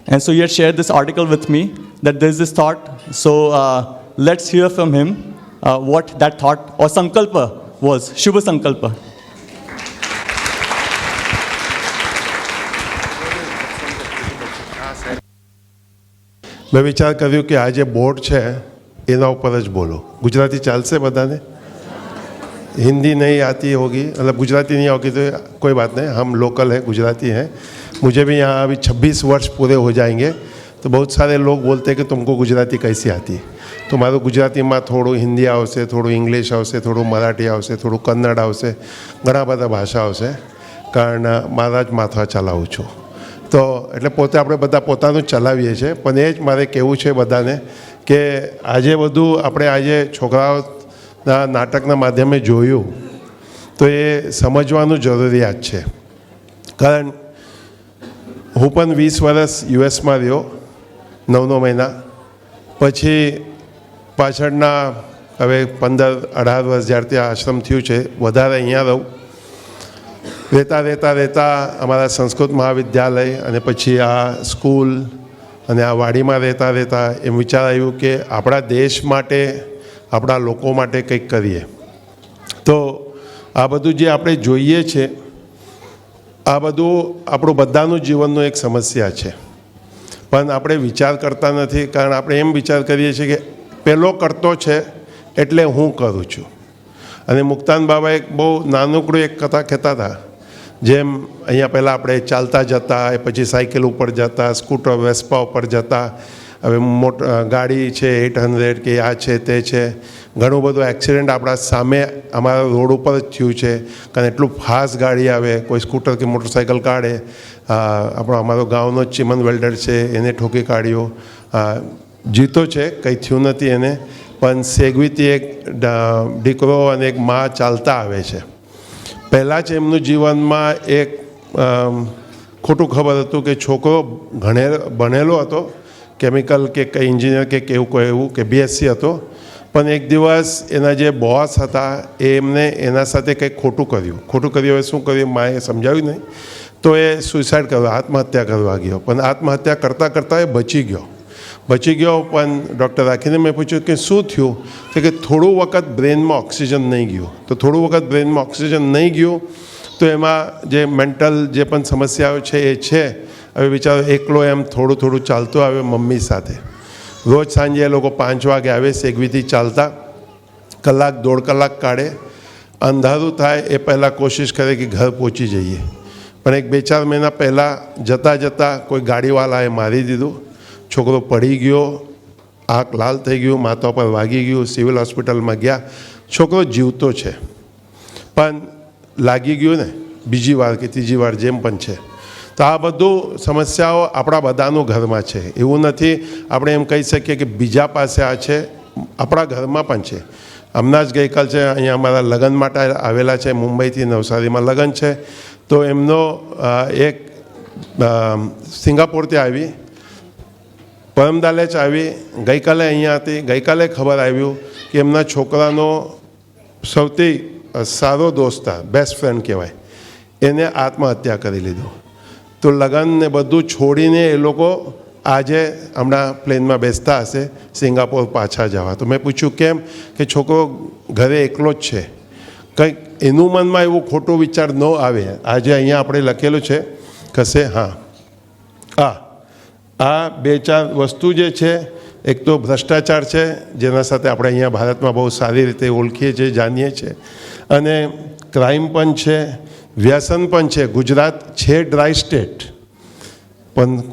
And so he had shared this article with me, that there's this thought. So let's hear from him what that thought or sankalpa was. Shubha sankalpa. મેં વિચાર કર્યું કે આ જે board છે એના ઉપર જ બોલો. ગુજરાતી ચાલશે બધાને? हिंदी नहीं आती होगी, मतलब गुजराती नहीं होगी तो कोई बात नहीं, हम लोकल हैं, गुजराती हैं. मुझे भी यहाँ अभी 26 वर्ष पूरे हो जाएंगे, तो बहुत सारे लोग बोलते हैं कि तुमको गुजराती कैसी आती. तो मारो गुजराती में थोड़ो हिंदी आवशे, थोड़ो इंग्लिश आवशे, थोड़ो मराठी आवशे, थोड़ो कन्नड़ आवशे, घणा बधा भाषा आवशे, कारण मारा ज माथवा चलाવું છું. તો એટલે પોતે આપણે બધા પોતાનું જ ચલાવીએ છીએ. પણ એ જ મારે કહેવું છે બધાને કે આજે બધું આપણે આજે છોકરાઓના નાટકના માધ્યમે જોયું તો એ સમજવાનું જરૂરિયાત છે. કારણ હું પણ 20 વર્ષ યુએસમાં રહ્યો, 9 મહિના, પછી પાછળના હવે 15-18 વર્ષ જ્યારથી આ આશ્રમ થયું છે, વધારે અહીંયા રહું. રહેતા અમારા સંસ્કૃત મહાવિદ્યાલય અને પછી આ સ્કૂલ અને આ વાડીમાં રહેતા એમ વિચાર આવ્યું કે આપણા દેશ માટે, આપણા લોકો માટે કંઈક કરીએ. તો આ બધું જે આપણે જોઈએ છે, આ બધું આપણું બધાનું જીવનનું એક સમસ્યા છે. પણ આપણે વિચાર કરતા નથી, કારણ આપણે એમ વિચાર કરીએ છીએ કે પેલો કરતો છે એટલે હું કરું છું. અને મુક્તાન બાબા એક બહુ નાનકડું એક કથા કહેતા હતા, જેમ અહીંયા પહેલાં આપણે ચાલતા જતા, પછી સાયકલ ઉપર જતા, સ્કૂટર વેસ્પા ઉપર જતા, હવે ગાડી છે 800 કે આ છે તે છે. ઘણું બધું એક્સિડન્ટ આપણા સામે અમારા રોડ ઉપર જ થયું છે, કારણ એટલું ફાસ્ટ ગાડી આવે, કોઈ સ્કૂટર કે મોટરસાઇકલ કાઢે. અમારો ગામનો જ ચીમન વેલ્ડર છે, એને ઠોકી કાઢ્યો, જીતો છે, કંઈ થયું નથી એને. પણ સેગવીથી એક દીકરો અને એક મા ચાલતા આવે છે. પહેલાં જ એમનું જીવનમાં એક ખોટું ખબર હતું કે છોકરો ભણેલો હતો, કેમિકલ કે કંઈ એન્જિનિયર કે એવું કે BSc હતો. પણ એક દિવસ એના જે બોસ હતા એમને એના સાથે કંઈક ખોટું કર્યું. હવે શું કર્યું માએ સમજાવ્યું નહીં, તો એ સુસાઇડ કરવા, આત્મહત્યા કરવા ગયો. પણ આત્મહત્યા કરતાં એ બચી ગયો. પણ ડૉક્ટર રાખીને મેં પૂછ્યું કે શું થયું, તો કે થોડું વખત બ્રેનમાં ઓક્સિજન નહીં ગયું. તો થોડું વખત બ્રેનમાં ઓક્સિજન નહીં ગયું તો એમાં જે મેન્ટલ જે પણ સમસ્યાઓ છે એ છે. હવે બિચારો એકલો એમ થોડું ચાલતો આવે મમ્મી સાથે. રોજ સાંજે એ લોકો 5 વાગે આવે, સેગવીથી ચાલતા, 1-1.5 કલાક કાઢે. અંધારું થાય એ પહેલાં કોશિશ કરે કે ઘર પહોંચી જઈએ, પણ એક 2-4 મહિના પહેલાં જતાં કોઈ ગાડીવાળાએ મારી દીધું. છોકરો પડી ગયો, આંખ લાલ થઈ ગયું, માથા પર વાગી ગયું, સિવિલ હોસ્પિટલમાં ગયા. છોકરો જીવતો છે પણ લાગી ગયું ને બીજી વાર કે ત્રીજી વાર જેમ પણ છે. તો આ બધું સમસ્યાઓ આપણા બધાનું ઘરમાં છે. એવું નથી આપણે એમ કહી શકીએ કે બીજા પાસે આ છે, આપણા ઘરમાં પણ છે. હમણાં જ ગઈકાલ છે અહીંયા અમારા લગ્ન માટે આવેલા છે, મુંબઈથી નવસારીમાં લગ્ન છે. તો એમનો એક સિંગાપોરથી આવી, પરમદાલે જ આવી, ગઈકાલે અહીંયા હતી. ગઈકાલે ખબર આવ્યું કે એમના છોકરાનો સૌથી સારો દોસ્તાર, બેસ્ટ ફ્રેન્ડ કહેવાય, એને આત્મહત્યા કરી લીધો. તો લગ્ન ને બધું છોડીને એ લોકો આજે હમણાં પ્લેનમાં બેસતા હશે સિંગાપોર પાછા જવા. તો મેં પૂછ્યું કેમ? કે છોકરો ઘરે એકલો જ છે, કંઈક એનું મનમાં એવું ખોટો વિચાર ન આવે. આજે અહીંયા આપણે લખેલું છે કશે, હા, આ 2-4 વસ્તુ જે છે, એક તો ભ્રષ્ટાચાર છે, જેના સાથે આપણે અહીંયા ભારતમાં બહુ સારી રીતે ઓળખીએ છીએ, જાણીએ છીએ, અને ક્રાઇમ પણ છે, વ્યસન પણ છે. ગુજરાત છે ડ્રાય સ્ટેટ, પણ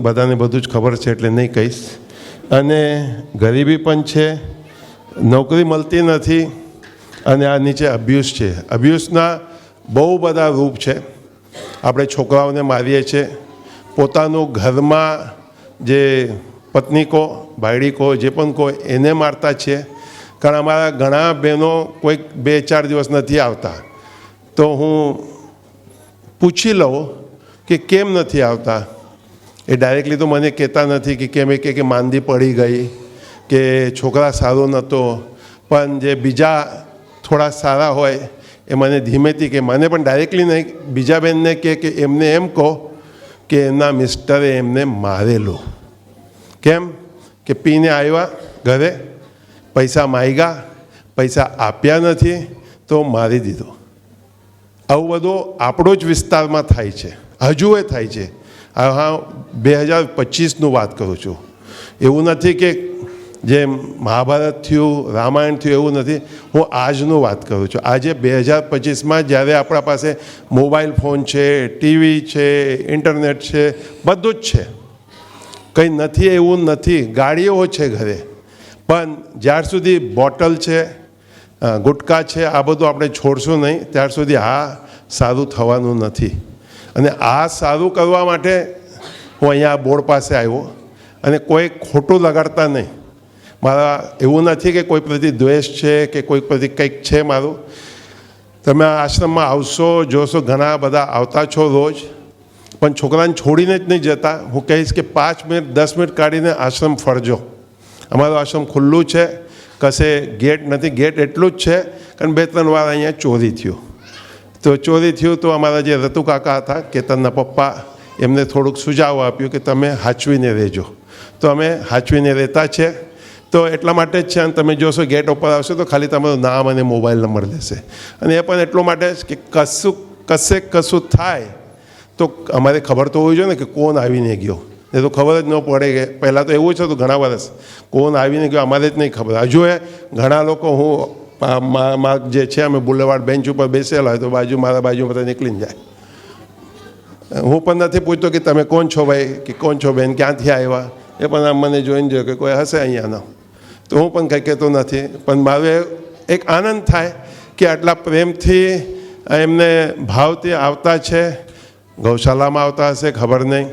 બધાને બધું જ ખબર છે એટલે નહીં કહીશ. અને ગરીબી પણ છે, નોકરી મળતી નથી, અને આ નીચે અબ્યુઝ છે. અબ્યુઝના બહુ બધા રૂપ છે. આપણે છોકરાઓને મારીએ છીએ, પોતાનું ઘરમાં જે પત્ની કહો, ભાઈડી કહો, જે પણ કહો, એને મારતા છીએ. કારણ અમારા ઘણા બહેનો કોઈક 2-4 દિવસ નથી આવતા, તો હું પૂછી લઉં કે કેમ નથી આવતા. એ ડાયરેક્ટલી તો મને કહેતા નથી કે કેમ, એ કે માંદી પડી ગઈ, કે છોકરા સારો નહોતો. પણ જે બીજા થોડા સારા હોય એ મને ધીમેથી કે, મને પણ ડાયરેક્ટલી નહીં, બીજા બહેનને કે એમને એમ કહો કે એમના મિસ્ટરે એમને મારેલું. કેમ? કે પીને આવ્યા ઘરે, પૈસા માંગ્યા, પૈસા આપ્યા નથી તો મારી દીધો. આવું બધું આપણો જ વિસ્તારમાં થાય છે, હજુ એ થાય છે. હા, 2025નું વાત કરું છું. એવું નથી કે જે મહાભારત થયું, રામાયણ થયું, એવું નથી. હું આજનું વાત કરું છું. આજે 2025માં જ્યારે આપણા પાસે મોબાઈલ ફોન છે, ટીવી છે, ઇન્ટરનેટ છે, બધું જ છે, કંઈ નથી એવું નથી. ગાડીઓ છે ઘરે, પણ જ્યાર સુધી બોટલ છે, ગુટકા છે, આ બધું આપણે છોડશું નહીં ત્યાર સુધી આ સારું થવાનું નથી. અને આ સારું કરવા માટે હું અહીંયા બોર્ડ પાસે આવ્યો, અને કોઈ ખોટું લગાડતા નહીં. મારા એવું નથી કે કોઈ પ્રતિ દ્વેષ છે કે કોઈ પ્રતિ કંઈક છે મારું. તમે આ આશ્રમમાં આવશો, જોશો, ઘણા બધા આવતા છો રોજ, પણ છોકરાને છોડીને જ નહીં જતા. હું કહીશ કે 5 મિનિટ 10 મિનિટ કાઢીને આશ્રમ ફરજો. અમારું આશ્રમ ખુલ્લું છે, કશે ગેટ નથી. ગેટ એટલું જ છે કારણ 2-3 વાર અહીંયા ચોરી થયું. તો ચોરી થયું તો અમારા જે રતુ કાકા હતા, કેતનના પપ્પા, એમને થોડુંક સુઝાવ આપ્યું કે તમે હાચવીને રહેજો. તો અમે હાચવીને રહેતા છે. તો એટલા માટે જ છે. અને તમે જોશો ગેટ ઉપર આવશો તો ખાલી તમારું નામ અને મોબાઈલ નંબર લેશે. અને એ પણ એટલો માટે જ કે કશું થાય તો અમારે ખબર તો હોવી જોઈએ ને કે કોણ આવીને ગયો. એ તો ખબર જ ન પડે. કે પહેલાં તો એવું જ હતું ઘણા વર્ષ, કોણ આવીને ગયો અમારે જ નહીં ખબર. હજુ એ ઘણા લોકો, હું જે છે અમે બુલેવાર્ડ બેન્ચ ઉપર બેસેલા હોય તો મારા બાજુ બધા નીકળીને જાય. હું પણ નથી પૂછતો કે તમે કોણ છો ભાઈ, કે કોણ છો બેન, ક્યાંથી આવ્યા. એ પણ આમ મને જોઈને જોયો કે કોઈ હશે અહીંયાનો, તો હું પણ કંઈ કહેતો નથી. પણ મારે એક આનંદ થાય કે આટલા પ્રેમથી એમને ભાવથી આવતા છે. ગૌશાલામાં આવતા હશે ખબર નહીં,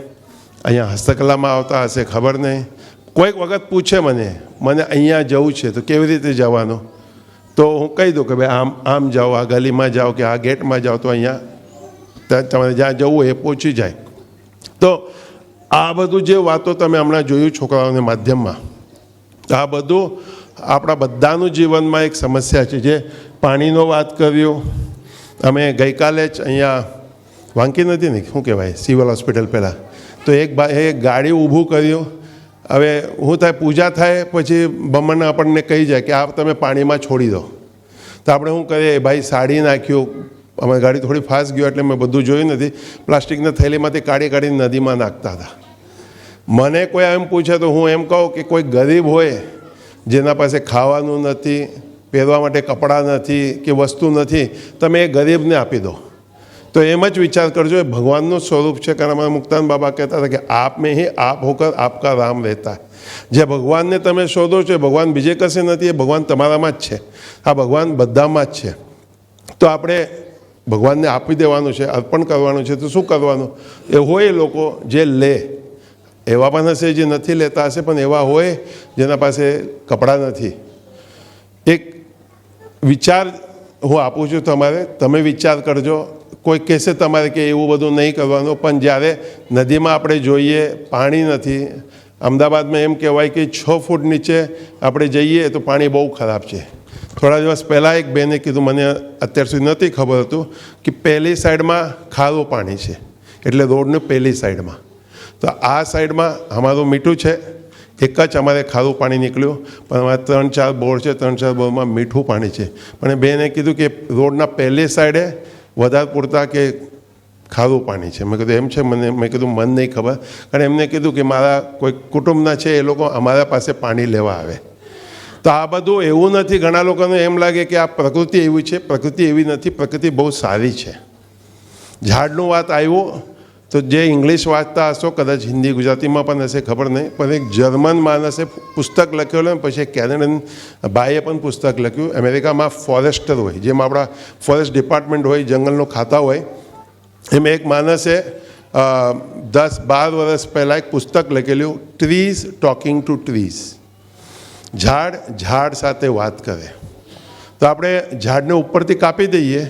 અહીંયા હસ્તકલામાં આવતા હશે ખબર નહીં. કોઈક વખત પૂછે મને અહીંયા જવું છે તો કેવી રીતે જવાનું, તો હું કહી દઉં કે ભાઈ આમ જાઓ, આ ગલીમાં જાઓ કે આ ગેટમાં જાઓ, તો અહીંયા તમારે જ્યાં જવું એ પહોંચી જાય. તો આ બધું જે વાતો તમે હમણાં જોયું છોકરાઓને માધ્યમમાં, આ બધું આપણા બધાનું જીવનમાં એક સમસ્યા છે. જે પાણીનો વાત કર્યો, અમે ગઈકાલે જ અહીંયા વાંકી નથી ને શું કહેવાય, સિવિલ હોસ્પિટલ પહેલાં, તો એક ગાડી ઊભું કર્યું. હવે હું થાય પૂજા થાય પછી બમણ આપણને કહી જાય કે આ તમે પાણીમાં છોડી દો. તો આપણે શું કરીએ, ભાઈ સાડી નાખ્યું. અમારી ગાડી થોડી ફાસ્ટ ગયો એટલે મેં બધું જોયું નથી. પ્લાસ્ટિકના થેલીમાંથી કાઢીને નદીમાં નાખતા હતા. મને કોઈ એમ પૂછે તો હું એમ કહું કે કોઈ ગરીબ હોય જેના પાસે ખાવાનું નથી, પહેરવા માટે કપડાં નથી કે વસ્તુ નથી, તમે એ ગરીબને આપી દો. તો એમ જ વિચાર કરજો, એ ભગવાનનું સ્વરૂપ છે. કારણ અમારા મુક્તાન બાબા કહેતા હતા કે આપ મેં હી આપ હોકર આપકા રામ રહેતા. જે ભગવાનને તમે શોધો છો, ભગવાન બીજે કશે નથી, એ ભગવાન તમારામાં જ છે. આ ભગવાન બધામાં જ છે. તો આપણે ભગવાનને આપી દેવાનું છે, અર્પણ કરવાનું છે. તો શું કરવાનું? એ હોય લોકો જે લે, એવા પણ હશે જે નથી લેતા હશે, પણ એવા હોય જેના પાસે કપડાં નથી. એક વિચાર હું આપું છું તમારે, તમે વિચાર કરજો. કોઈ કહેશે તમારે કે એવું બધું નહીં કરવાનું, પણ જ્યારે નદીમાં આપણે જોઈએ પાણી નથી, અમદાવાદમાં એમ કહેવાય કે 6 ફૂટ નીચે આપણે જઈએ તો પાણી બહુ ખરાબ છે. થોડા દિવસ પહેલાં એક બેને કીધું, મને અત્યાર સુધી નથી ખબર હતું કે પહેલી સાઈડમાં ખારું પાણી છે, એટલે રોડની પહેલી સાઈડમાં. તો આ સાઈડમાં અમારું મીઠું છે, એક જ અમારે ખારું પાણી નીકળ્યું, પણ અમારે 3-4 બોર છે, 3-4 બોરમાં મીઠું પાણી છે. પણ બેને કીધું કે રોડના પહેલી સાઈડે વધારે પૂરતા કે ખારું પાણી છે. મેં કીધું એમ છે? મેં કીધું મને નહીં ખબર. કારણ એમને કીધું કે મારા કોઈ કુટુંબના છે, એ લોકો અમારા પાસે પાણી લેવા આવે. તો આ બધું એવું નથી. ઘણા લોકોને એમ લાગે કે આ પ્રકૃતિ એવી છે. પ્રકૃતિ એવી નથી, પ્રકૃતિ બહુ સારી છે. ઝાડનું વાત આવ્યું તો જે ઇંગ્લિશ વાંચતા હશો, કદાચ હિન્દી ગુજરાતીમાં પણ હશે, ખબર નહીં, પણ એક જર્મન માણસે પુસ્તક લખ્યું ને પછી કેનેડિયન ભાઈએ પણ પુસ્તક લખ્યું. અમેરિકામાં ફોરેસ્ટર હોય, જેમ આપણા ફોરેસ્ટ ડિપાર્ટમેન્ટ હોય, જંગલનો ખાતા હોય, એમ એક માણસે 10-12 વર્ષ પહેલાં એક પુસ્તક લખેલું, ટ્રીઝ ટોકિંગ ટુ ટ્રીઝ. ઝાડ સાથે વાત કરે. તો આપણે ઝાડને ઉપરથી કાપી દઈએ,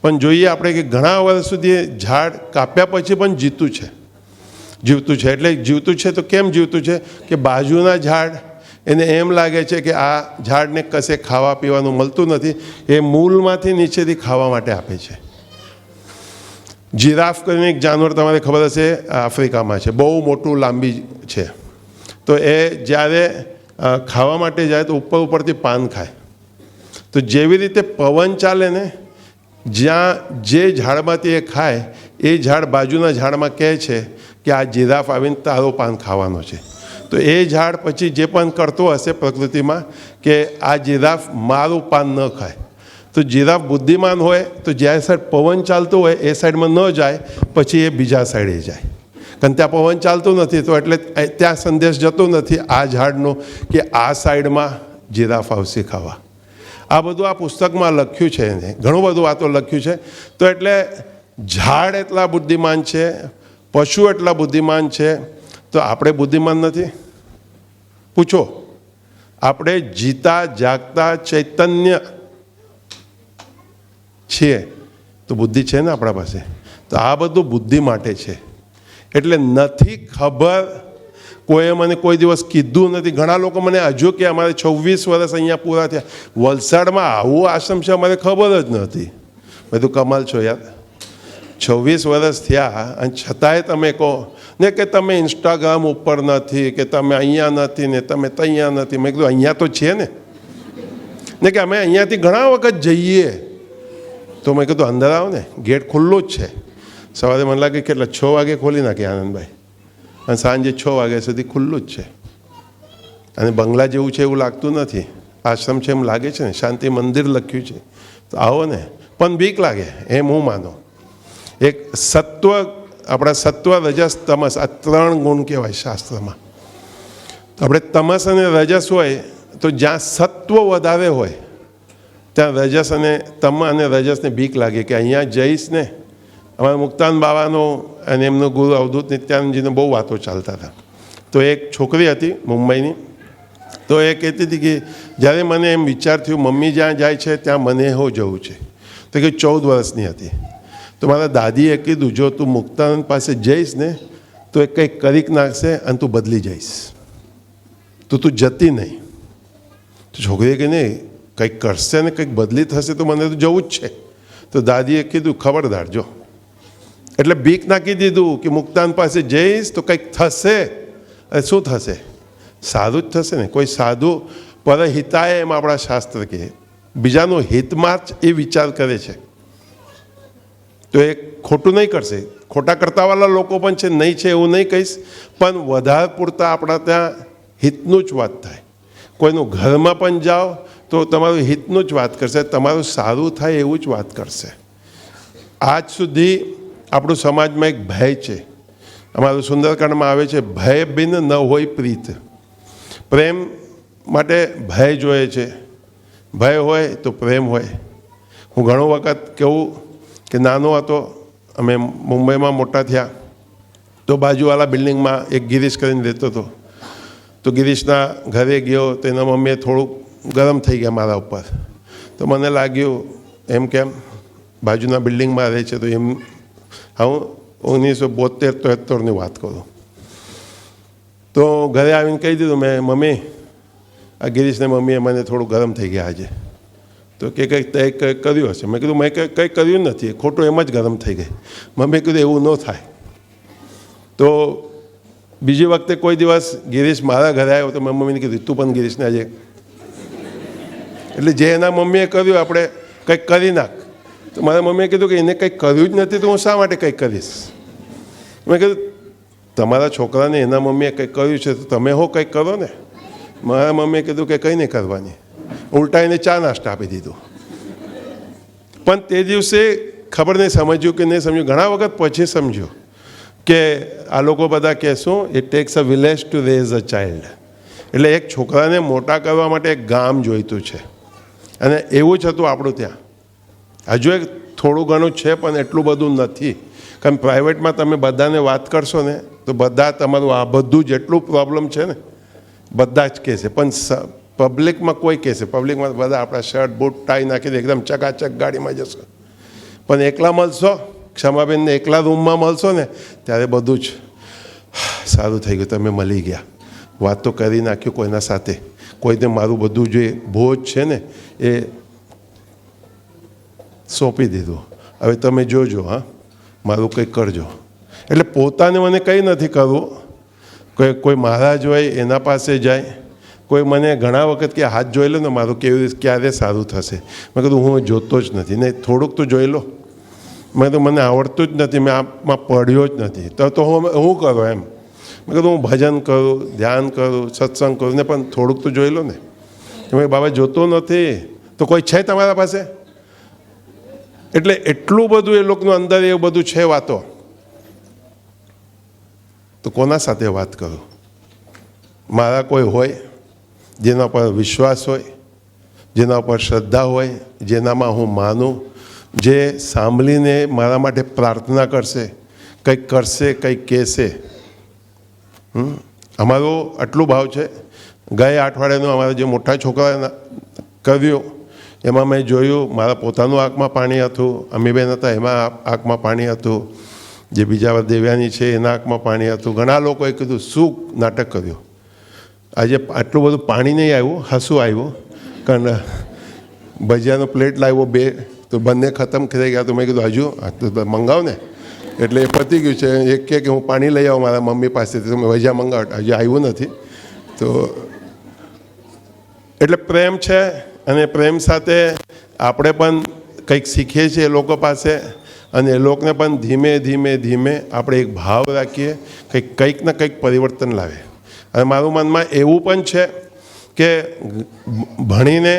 પણ જોઈએ આપણે કે ઘણા વર્ષ સુધી ઝાડ કાપ્યા પછી પણ જીવતું છે. એટલે જીવતું છે તો કેમ જીવતું છે કે બાજુના ઝાડ એને એમ લાગે છે કે આ ઝાડને કશે ખાવા પીવાનું મળતું નથી, એ મૂળમાંથી નીચેથી ખાવા માટે આપે છે. જીરાફ કરીને એક જાનવર તમારે ખબર હશે, આફ્રિકામાં છે, બહુ મોટું લાંબી છે. તો એ જ્યારે ખાવા માટે જાય તો ઉપરથી પાન ખાય. તો જેવી રીતે પવન ચાલે ને, જ્યાં જે ઝાડમાંથી એ ખાય, એ ઝાડ બાજુના ઝાડમાં કહે છે કે આ જીરાફ આવીને તારો પાન ખાવાનો છે. તો એ ઝાડ પછી જે પણ કરતો હશે પ્રકૃતિમાં કે આ જીરાફ મારું પાન ન ખાય. તો જીરાફ બુદ્ધિમાન હોય તો જ્યાં સાઈડ પવન ચાલતો હોય એ સાઈડમાં ન જાય, પછી એ બીજા સાઈડે જાય. કારણ ત્યાં પવન ચાલતું નથી, તો એટલે ત્યાં સંદેશ જતો નથી આ ઝાડનો કે આ સાઈડમાં જીરાફ આવશે ખાવા. આ બધું આ પુસ્તકમાં લખ્યું છે એને, ઘણું બધું આ તો લખ્યું છે. તો એટલે ઝાડ એટલા બુદ્ધિમાન છે, પશુ એટલા બુદ્ધિમાન છે, તો આપણે બુદ્ધિમાન નથી? પૂછો. આપણે જીતા જાગતા ચૈતન્ય છીએ, તો બુદ્ધિ છે ને આપણા પાસે. તો આ બધું બુદ્ધિ માટે છે. એટલે નથી ખબર, કોઈએ મને કોઈ દિવસ કીધું નથી. ઘણા લોકો મને હજુ કે અમારે 26 વર્ષ અહીંયા પૂરા થયા, વલસાડમાં આવું આશ્રમ છે, અમારે ખબર જ નહોતી. મેં તો કમાલ છો યાર, 26 વર્ષ થયા અને છતાંય તમે કહો ને કે તમે ઇન્સ્ટાગ્રામ ઉપર નથી, કે તમે અહીંયા નથી, ને તમે ત્યાં નથી. મેં કીધું અહીંયા તો છે ને કે અમે અહીંયાથી ઘણા વખત જઈએ. તો મેં કીધું અંદર આવો ને, ગેટ ખુલ્લું જ છે. સવારે મને લાગે કેટલા 6 વાગે ખોલી નાખે આનંદભાઈ, અને સાંજે 6 વાગ્યા સુધી ખુલ્લું જ છે. અને બંગલા જેવું છે એવું લાગતું નથી, આશ્રમ છે એમ લાગે છે ને, શાંતિ મંદિર લખ્યું છે. તો આવો ને, પણ બીક લાગે એમ હું માનો. એક સત્વ, આપણા સત્વ, રજસ, તમસ, આ 3 ગુણ કહેવાય શાસ્ત્રમાં. તો આપણે તમસ અને રજસ હોય, તો જ્યાં સત્વ વધારે હોય ત્યાં રજસ અને રજસને બીક લાગે કે અહીંયા જઈશ ને. અમારા મુક્તાન બાવાનો અને એમનો ગુરુ અવધૂત નિત્યાનંદજીને બહુ વાતો ચાલતા હતા. તો એક છોકરી હતી મુંબઈની, તો એ કહેતી હતી કે જ્યારે મને એમ વિચાર થયું મમ્મી જ્યાં જાય છે ત્યાં મને હો જવું છે. તો કે 14 વર્ષની હતી. તો મારા દાદીએ કીધું જો તું મુક્તાનંદ પાસે જઈશ ને તો એ કંઈક કરી નાખશે અને તું બદલી જઈશ, તો તું જતી નહીં. તો છોકરીએ કે નહીં, કંઈક કરશે ને કંઈક બદલી થશે તો મને તો જવું જ છે. તો દાદીએ કીધું ખબરદાર જો. એટલે બીક નાખી દીધું કે મુક્તાન પાસે જઈશ તો કંઈક થશે. અરે શું થશે? સારું જ થશે ને. કોઈ સાધુ પરહિતાય એમ આપણા શાસ્ત્ર કહે, બીજાનું હિતમાં જ એ વિચાર કરે છે. તો એ ખોટું નહીં કરશે. ખોટા કરતાવાળા લોકો પણ છે, નહીં છે એવું નહીં કહીશ, પણ વધારે પૂરતા આપણા ત્યાં હિતનું જ વાત થાય. કોઈનું ઘરમાં પણ જાઓ તો તમારું હિતનું જ વાત કરશે, તમારું સારું થાય એવું જ વાત કરશે. આજ સુધી આપણું સમાજમાં એક ભય છે. અમારું સુંદરકાંડમાં આવે છે, ભય બિન ન હોય પ્રીત. પ્રેમ માટે ભય જોઈએ છે, ભય હોય તો પ્રેમ હોય. હું ઘણો વખત કહું કે નાનો હતો, અમે મુંબઈમાં મોટા થયા, તો બાજુવાળા બિલ્ડિંગમાં એક ગિરીશ કરીને રહેતો હતો. તો ગિરીશના ઘરે ગયો તો એના મમ્મીએ થોડુંક ગરમ થઈ ગયા મારા ઉપર. તો મને લાગ્યું એમ કેમ બાજુના બિલ્ડિંગમાં રહે છે. તો એમ હું 1972-73ની વાત કરું. તો ઘરે આવીને કહી દીધું મેં, મમ્મી આ ગિરીશને મમ્મીએ મને થોડું ગરમ થઈ ગયા આજે. તો કે કંઈક તે કંઈક કર્યું હશે. મેં કીધું મેં કંઈ કર્યું નથી, ખોટું એમ જ ગરમ થઈ ગઈ. મમ્મીએ કીધું એવું ન થાય. તો બીજી વખતે કોઈ દિવસ ગિરીશ મારા ઘરે આવ્યો તો મેં મમ્મીને કીધું તું પણ ગિરીશને આજે, એટલે જે એના મમ્મીએ કર્યું આપણે કંઈક કરી નાખ. તો મારા મમ્મીએ કીધું કે એને કંઈક કર્યું જ નથી તો હું શા માટે કંઈક કરીશ. મેં કીધું તમારા છોકરાને એના મમ્મીએ કંઈક કર્યું છે તો તમે હો કંઈક કરો ને. મારા મમ્મીએ કીધું કે કંઈ નહીં કરવાની, ઉલટા એને ચા નાસ્તા આપી દીધું. પણ તે દિવસે ખબર નહીં સમજ્યું કે નહીં સમજ્યું, ઘણા વખત પછી સમજ્યું કે આ લોકો બધા કહે શું, it takes a village to raise a child. એટલે એક છોકરાને મોટા કરવા માટે એક ગામ જોઈતું છે. અને એવું જ હતું આપણું ત્યાં. હજુ એક થોડું ઘણું છે પણ એટલું બધું નથી. કારણ પ્રાઇવેટમાં તમે બધાને વાત કરશો ને તો બધા તમારું આ બધું જેટલું પ્રોબ્લેમ છે ને બધા જ કહેશે. પણ પબ્લિકમાં કોઈ કહેશે, પબ્લિકમાં બધા આપણા શર્ટ બૂટ ટાઈ નાખીને એકદમ ચકાચક ગાડીમાં જશો. પણ એકલા મળશો, ક્ષમાબેનને એકલા રૂમમાં મળશો ને ત્યારે બધું જ સારું થઈ ગયું, તમે મળી ગયા, વાત તો કરી નાખ્યું કોઈના સાથે, કોઈને મારું બધું જે બોજ છે ને એ સોંપી દીધું, હવે તમે જોજો, હા મારું કંઈક કરજો. એટલે પોતાને મને કંઈ નથી કરવું. કોઈ મહારાજ હોય એના પાસે જાય, કોઈ મને ઘણા વખત કે હાથ જોઈ લો ને મારું કેવી રીતે ક્યારે સારું થશે. મેં કીધું હું જોતો જ નથી, નહીં થોડુંક તો જોઈ લો. મેં કીધું મને આવડતું જ નથી, મેં આમાં પડ્યો જ નથી, તો હું કરો એમ. મેં કીધું હું ભજન કરું, ધ્યાન કરું, સત્સંગ કરું ને પણ થોડુંક તો જોઈ લો ને. મેં બાબા જોતો નથી તો કોઈ છે તમારા પાસે? એટલે એટલું બધું એ લોકોનું અંદર એવું બધું છે વાતો. તો કોના સાથે વાત કરું? મારા કોઈ હોય જેના પર વિશ્વાસ હોય, જેના પર શ્રદ્ધા હોય, જેનામાં હું માનું, જે સાંભળીને મારા માટે પ્રાર્થના કરશે, કંઈક કરશે, કંઈક કહેશે. અમારો આટલું ભાવ છે. ગયા અઠવાડિયાનું અમારા જે મોટા છોકરાએ કર્યું એમાં મેં જોયું, મારા પોતાનું આંખમાં પાણી હતું, અમીબેન હતા એમાં આંખમાં પાણી હતું, જે બીજા દેવ્યાની છે એના આંખમાં પાણી હતું. ઘણા લોકોએ કીધું શું નાટક કર્યું. આજે આટલું બધું પાણી નહીં આવ્યું, હસવું આવ્યું, કારણ ભજીયાનો પ્લેટ લાવ્યો 2 તો બંને ખતમ થઈ ગયા. તો મેં કીધું હજુ મંગાવ ને, એટલે એ પતી ગયું છે. એક કે હું પાણી લઈ આવું મારા મમ્મી પાસેથી, તો મેં ભજીયા મંગાવ, હજુ આવ્યું નથી. તો એટલે પ્રેમ છે, અને પ્રેમ સાથે આપણે પણ કંઈક શીખીએ છીએ એ લોકો પાસે, અને એ લોકોને પણ ધીમે ધીમે ધીમે આપણે એક ભાવ રાખીએ કંઈક ને કંઈક પરિવર્તન લાવે. અને મારું મનમાં એવું પણ છે કે ભણીને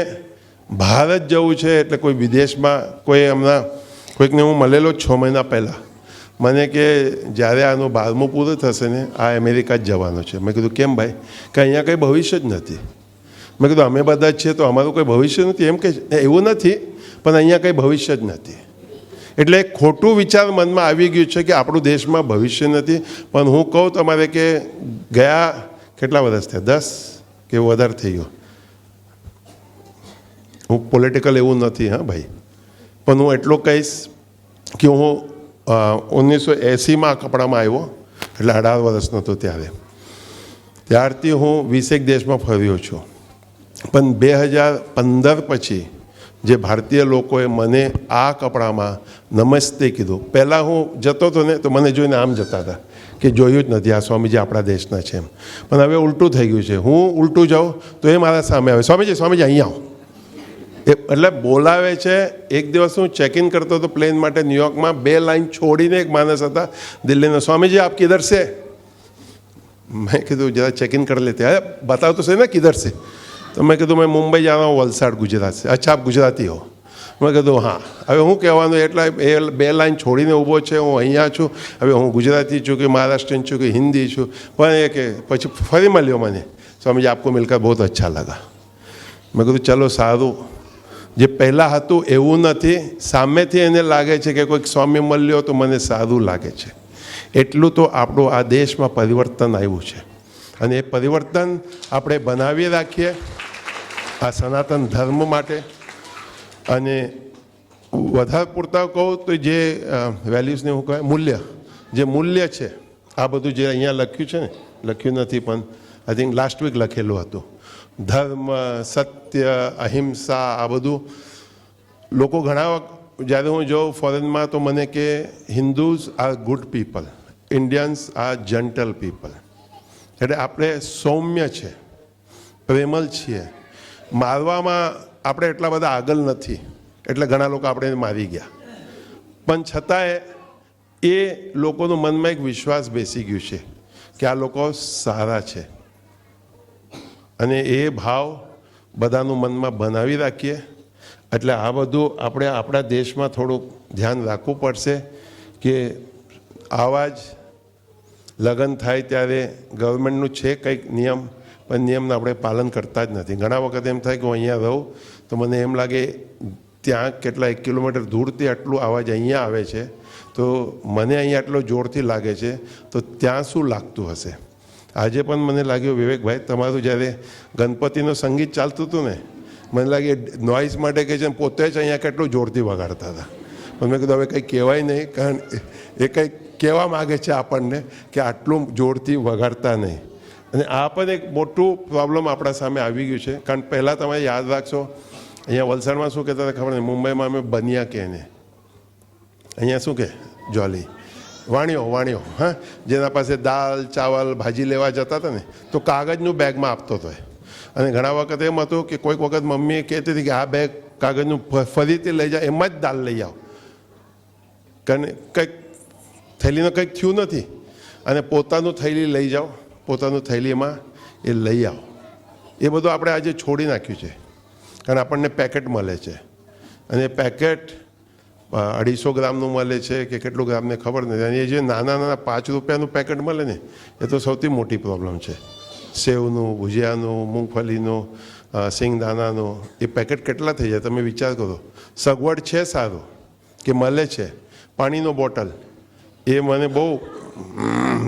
ભારત જવું છે, એટલે કોઈ વિદેશમાં કોઈ હમણાં કોઈકને હું મળેલો 6 મહિના પહેલાં, મને કે જ્યારે આનું 12મું પૂરું થશે ને આ અમેરિકા જ જવાનો છે. મેં કીધું કેમ ભાઈ? કે અહીંયા કંઈ ભવિષ્ય જ નથી. મેં કીધું અમે બધા જ છીએ તો અમારું કોઈ ભવિષ્ય નથી. એમ કે એવું નથી, પણ અહીંયા કંઈ ભવિષ્ય જ નથી. એટલે ખોટું વિચાર મનમાં આવી ગયું છે કે આપણું દેશમાં ભવિષ્ય નથી. પણ હું કહું તમારે કે ગયા કેટલા વર્ષ થયા, 10 કે વધારે થઈ ગયો. હું પોલિટિકલ એવું નથી હા ભાઈ, પણ હું એટલું કહીશ કે હું 1980માં કપડામાં આવ્યો, એટલે 18 વર્ષનો હતો ત્યારે. ત્યારથી હું 20 દેશમાં ફર્યો છું. પણ 2015 પછી જે ભારતીય લોકોએ મને આ કપડામાં નમસ્તે કીધું. પહેલાં હું જતો હતો ને તો મને જોઈને આમ જતા હતા કે જોયું જ નથી આ સ્વામીજી આપણા દેશના છે એમ. પણ હવે ઉલટું થઈ ગયું છે. હું ઉલટું જાઉં તો એ મારા સામે આવે, સ્વામીજી સ્વામીજી અહીંયા આવો, એટલે બોલાવે છે. એક દિવસ હું ચેક ઇન કરતો હતો પ્લેન માટે ન્યુયોર્કમાં, 2 લાઈન છોડીને એક માણસ હતા દિલ્હીના, સ્વામીજી આપ કિધર સે? મેં કીધું જરા ચેક ઇન कर लेते हैं, बताओ तो सही ना किधर से? तो मैं कहा मैं मुंबई जा रहा हूँ, वलसाड़ गुजरात से. अच्छा आप गुजराती हो? મેં કીધું હા. હવે હું કહેવાનું એટલે એ 2 લાઈન છોડીને ઊભો છે, હું અહીંયા છું, હવે હું ગુજરાતી છું કે મહારાષ્ટ્રીયન છું કે હિન્દી છું, પણ એ કે પછી ફરી મળ્યો મને, સ્વામીજી આપકો મિલકર બહુ અચ્છા લગા. મેં કીધું ચલો સારું, જે પહેલાં હતું એવું નથી, સામેથી એને લાગે છે કે કોઈક સ્વામી મળ્યો તો મને સારું લાગે છે. એટલું તો આપણું આ દેશમાં પરિવર્તન આવ્યું છે, અને એ પરિવર્તન આપણે બનાવી રાખીએ આ સનાતન ધર્મ માટે. અને વધારે પૂરતા કહું તો જે વેલ્યુઝને હું કહે જે મૂલ્ય છે, આ બધું જે અહીંયા લખ્યું છે ને, લખ્યું નથી પણ આઈ થિંક લાસ્ટ વીક લખેલું હતું, ધર્મ, સત્ય, અહિંસા, આ બધું લોકો ઘણા જ્યારે હું જાઉં ફોરેનમાં તો મને કે Hindus are good people, Indians are gentle people. એટલે આપણે સૌમ્ય છે, પ્રેમલ છીએ, મારવામાં આપણે એટલા બધા આગળ નથી, એટલે ઘણા લોકો આપણે મારી ગયા, પણ છતાંય એ લોકોનું મનમાં એક વિશ્વાસ બેસી ગયું છે કે આ લોકો સારા છે. અને એ ભાવ બધાનું મનમાં બનાવી રાખીએ. એટલે આ બધું આપણે આપણા દેશમાં થોડુંક ધ્યાન રાખવું પડશે કે આવા જ લગ્ન થાય ત્યારે ગવર્મેન્ટનું છે કંઈક નિયમ, પણ નિયમનું આપણે પાલન કરતા જ નથી. ઘણા વખત એમ થાય કે હું અહીંયા રહું તો મને એમ લાગે ત્યાં કેટલા 1 કિલોમીટર દૂરથી આટલું અવાજ અહીંયા આવે છે, તો મને અહીંયા આટલો જોરથી લાગે છે, તો ત્યાં શું લાગતું હશે. આજે પણ મને લાગ્યું વિવેકભાઈ, તમારું જ્યારે ગણપતિનું સંગીત ચાલતું હતું ને, મને લાગે નોઇઝ માટે કે છે પોતે જ અહીંયા કેટલું જોરથી વગાડતા હતા. પણ મેં કીધું હવે કંઈ કહેવાય નહીં, કારણ એ કંઈક કહેવા માગે છે આપણને કે આટલું જોરથી વગાડતા નહીં. અને આ પણ એક મોટું પ્રોબ્લેમ આપણા સામે આવી ગયું છે. કારણ પહેલાં તમે યાદ રાખશો, અહીંયા વલસાડમાં શું કહેતા હતા ખબર નહીં, મુંબઈમાં અમે બનિયા કહે ને, અહીંયા શું કહે જોલી, વાણિયો, હા, જેના પાસે દાળ ચાવલ ભાજી લેવા જતા હતા ને તો કાગળનું બેગમાં આપતો હતો. અને ઘણા વખત એમ હતું કે કોઈક વખત મમ્મી કહેતી હતી કે આ બેગ કાગળનું ફરીથી લઈ જાઓ, એમાં જ દાળ લઈ આવો, કારણ કંઈક થેલીનું કંઈક થયું નથી, અને પોતાનું થેલી લઈ જાઓ, પોતાનું થેલીમાં એ લઈ આવો. એ બધું આપણે આજે છોડી નાખ્યું છે, કારણ આપણને પેકેટ મળે છે, અને પેકેટ 250 ગ્રામનું મળે છે કે કેટલું ગ્રામને ખબર નથી. અને એ જે નાના 5 રૂપિયાનું પેકેટ મળે ને, એ તો સૌથી મોટી પ્રોબ્લેમ છે. સેવનું, ભુજિયાનું, મૂંગફલીનું, સિંગદાણાનું, એ પેકેટ કેટલા થઈ જાય તમે વિચાર કરો. સગવડ છે સારું કે મળે છે, પાણીનો બોટલ એ મને બહુ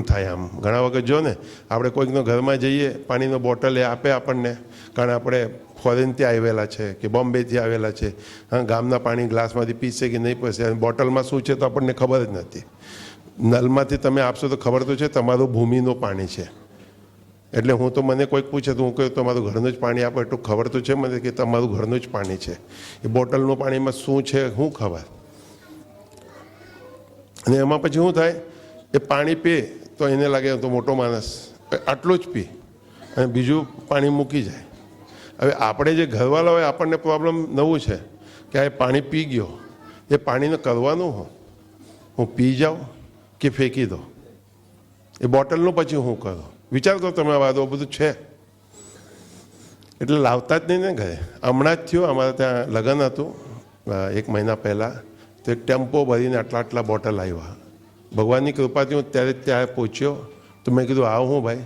થાય આમ. ઘણા વખત જો ને આપણે કોઈકનો ઘરમાં જઈએ, પાણીનો બોટલ એ આપે આપણને, કારણ આપણે ફોરેનથી આવેલા છે કે બોમ્બેથી આવેલા છે, હા, ગામના પાણી ગ્લાસમાંથી પીશે કે નહીં પીશે, અને બોટલમાં શું છે તો આપણને ખબર જ નથી. નલમાંથી તમે આપશો તો ખબર તો છે તમારું ભૂમિનું પાણી છે. એટલે હું તો મને કોઈક પૂછે તો હું કહું તમારું ઘરનું જ પાણી આપો, એટલું ખબર તો છે મને કે તમારું ઘરનું જ પાણી છે. એ બોટલનું પાણીમાં શું છે શું ખબર. અને એમાં પછી શું થાય, એ પાણી પીએ તો એને લાગે તો મોટો માણસ, આટલું જ પી અને બીજું પાણી મૂકી જાય. હવે આપણે જે ઘરવાળા હોય આપણને પ્રોબ્લેમ નવું છે કે આ પાણી પી ગયો, એ પાણીને કરવાનું હું પી જાઉં કે ફેંકી દો, એ બોટલનું પછી હું કરું. વિચાર કરો તમે, આ વાતો બધું છે. એટલે લાવતા જ નહીં ને ઘરે. હમણાં જ થયું, અમારે ત્યાં લગ્ન હતું 1 મહિના પહેલાં, તો એક ટેમ્પો ભરીને આટલા બોટલ આવ્યા. ભગવાનની કૃપાથી હું ત્યારે પહોંચ્યો તો મેં કીધું આવું હું ભાઈ,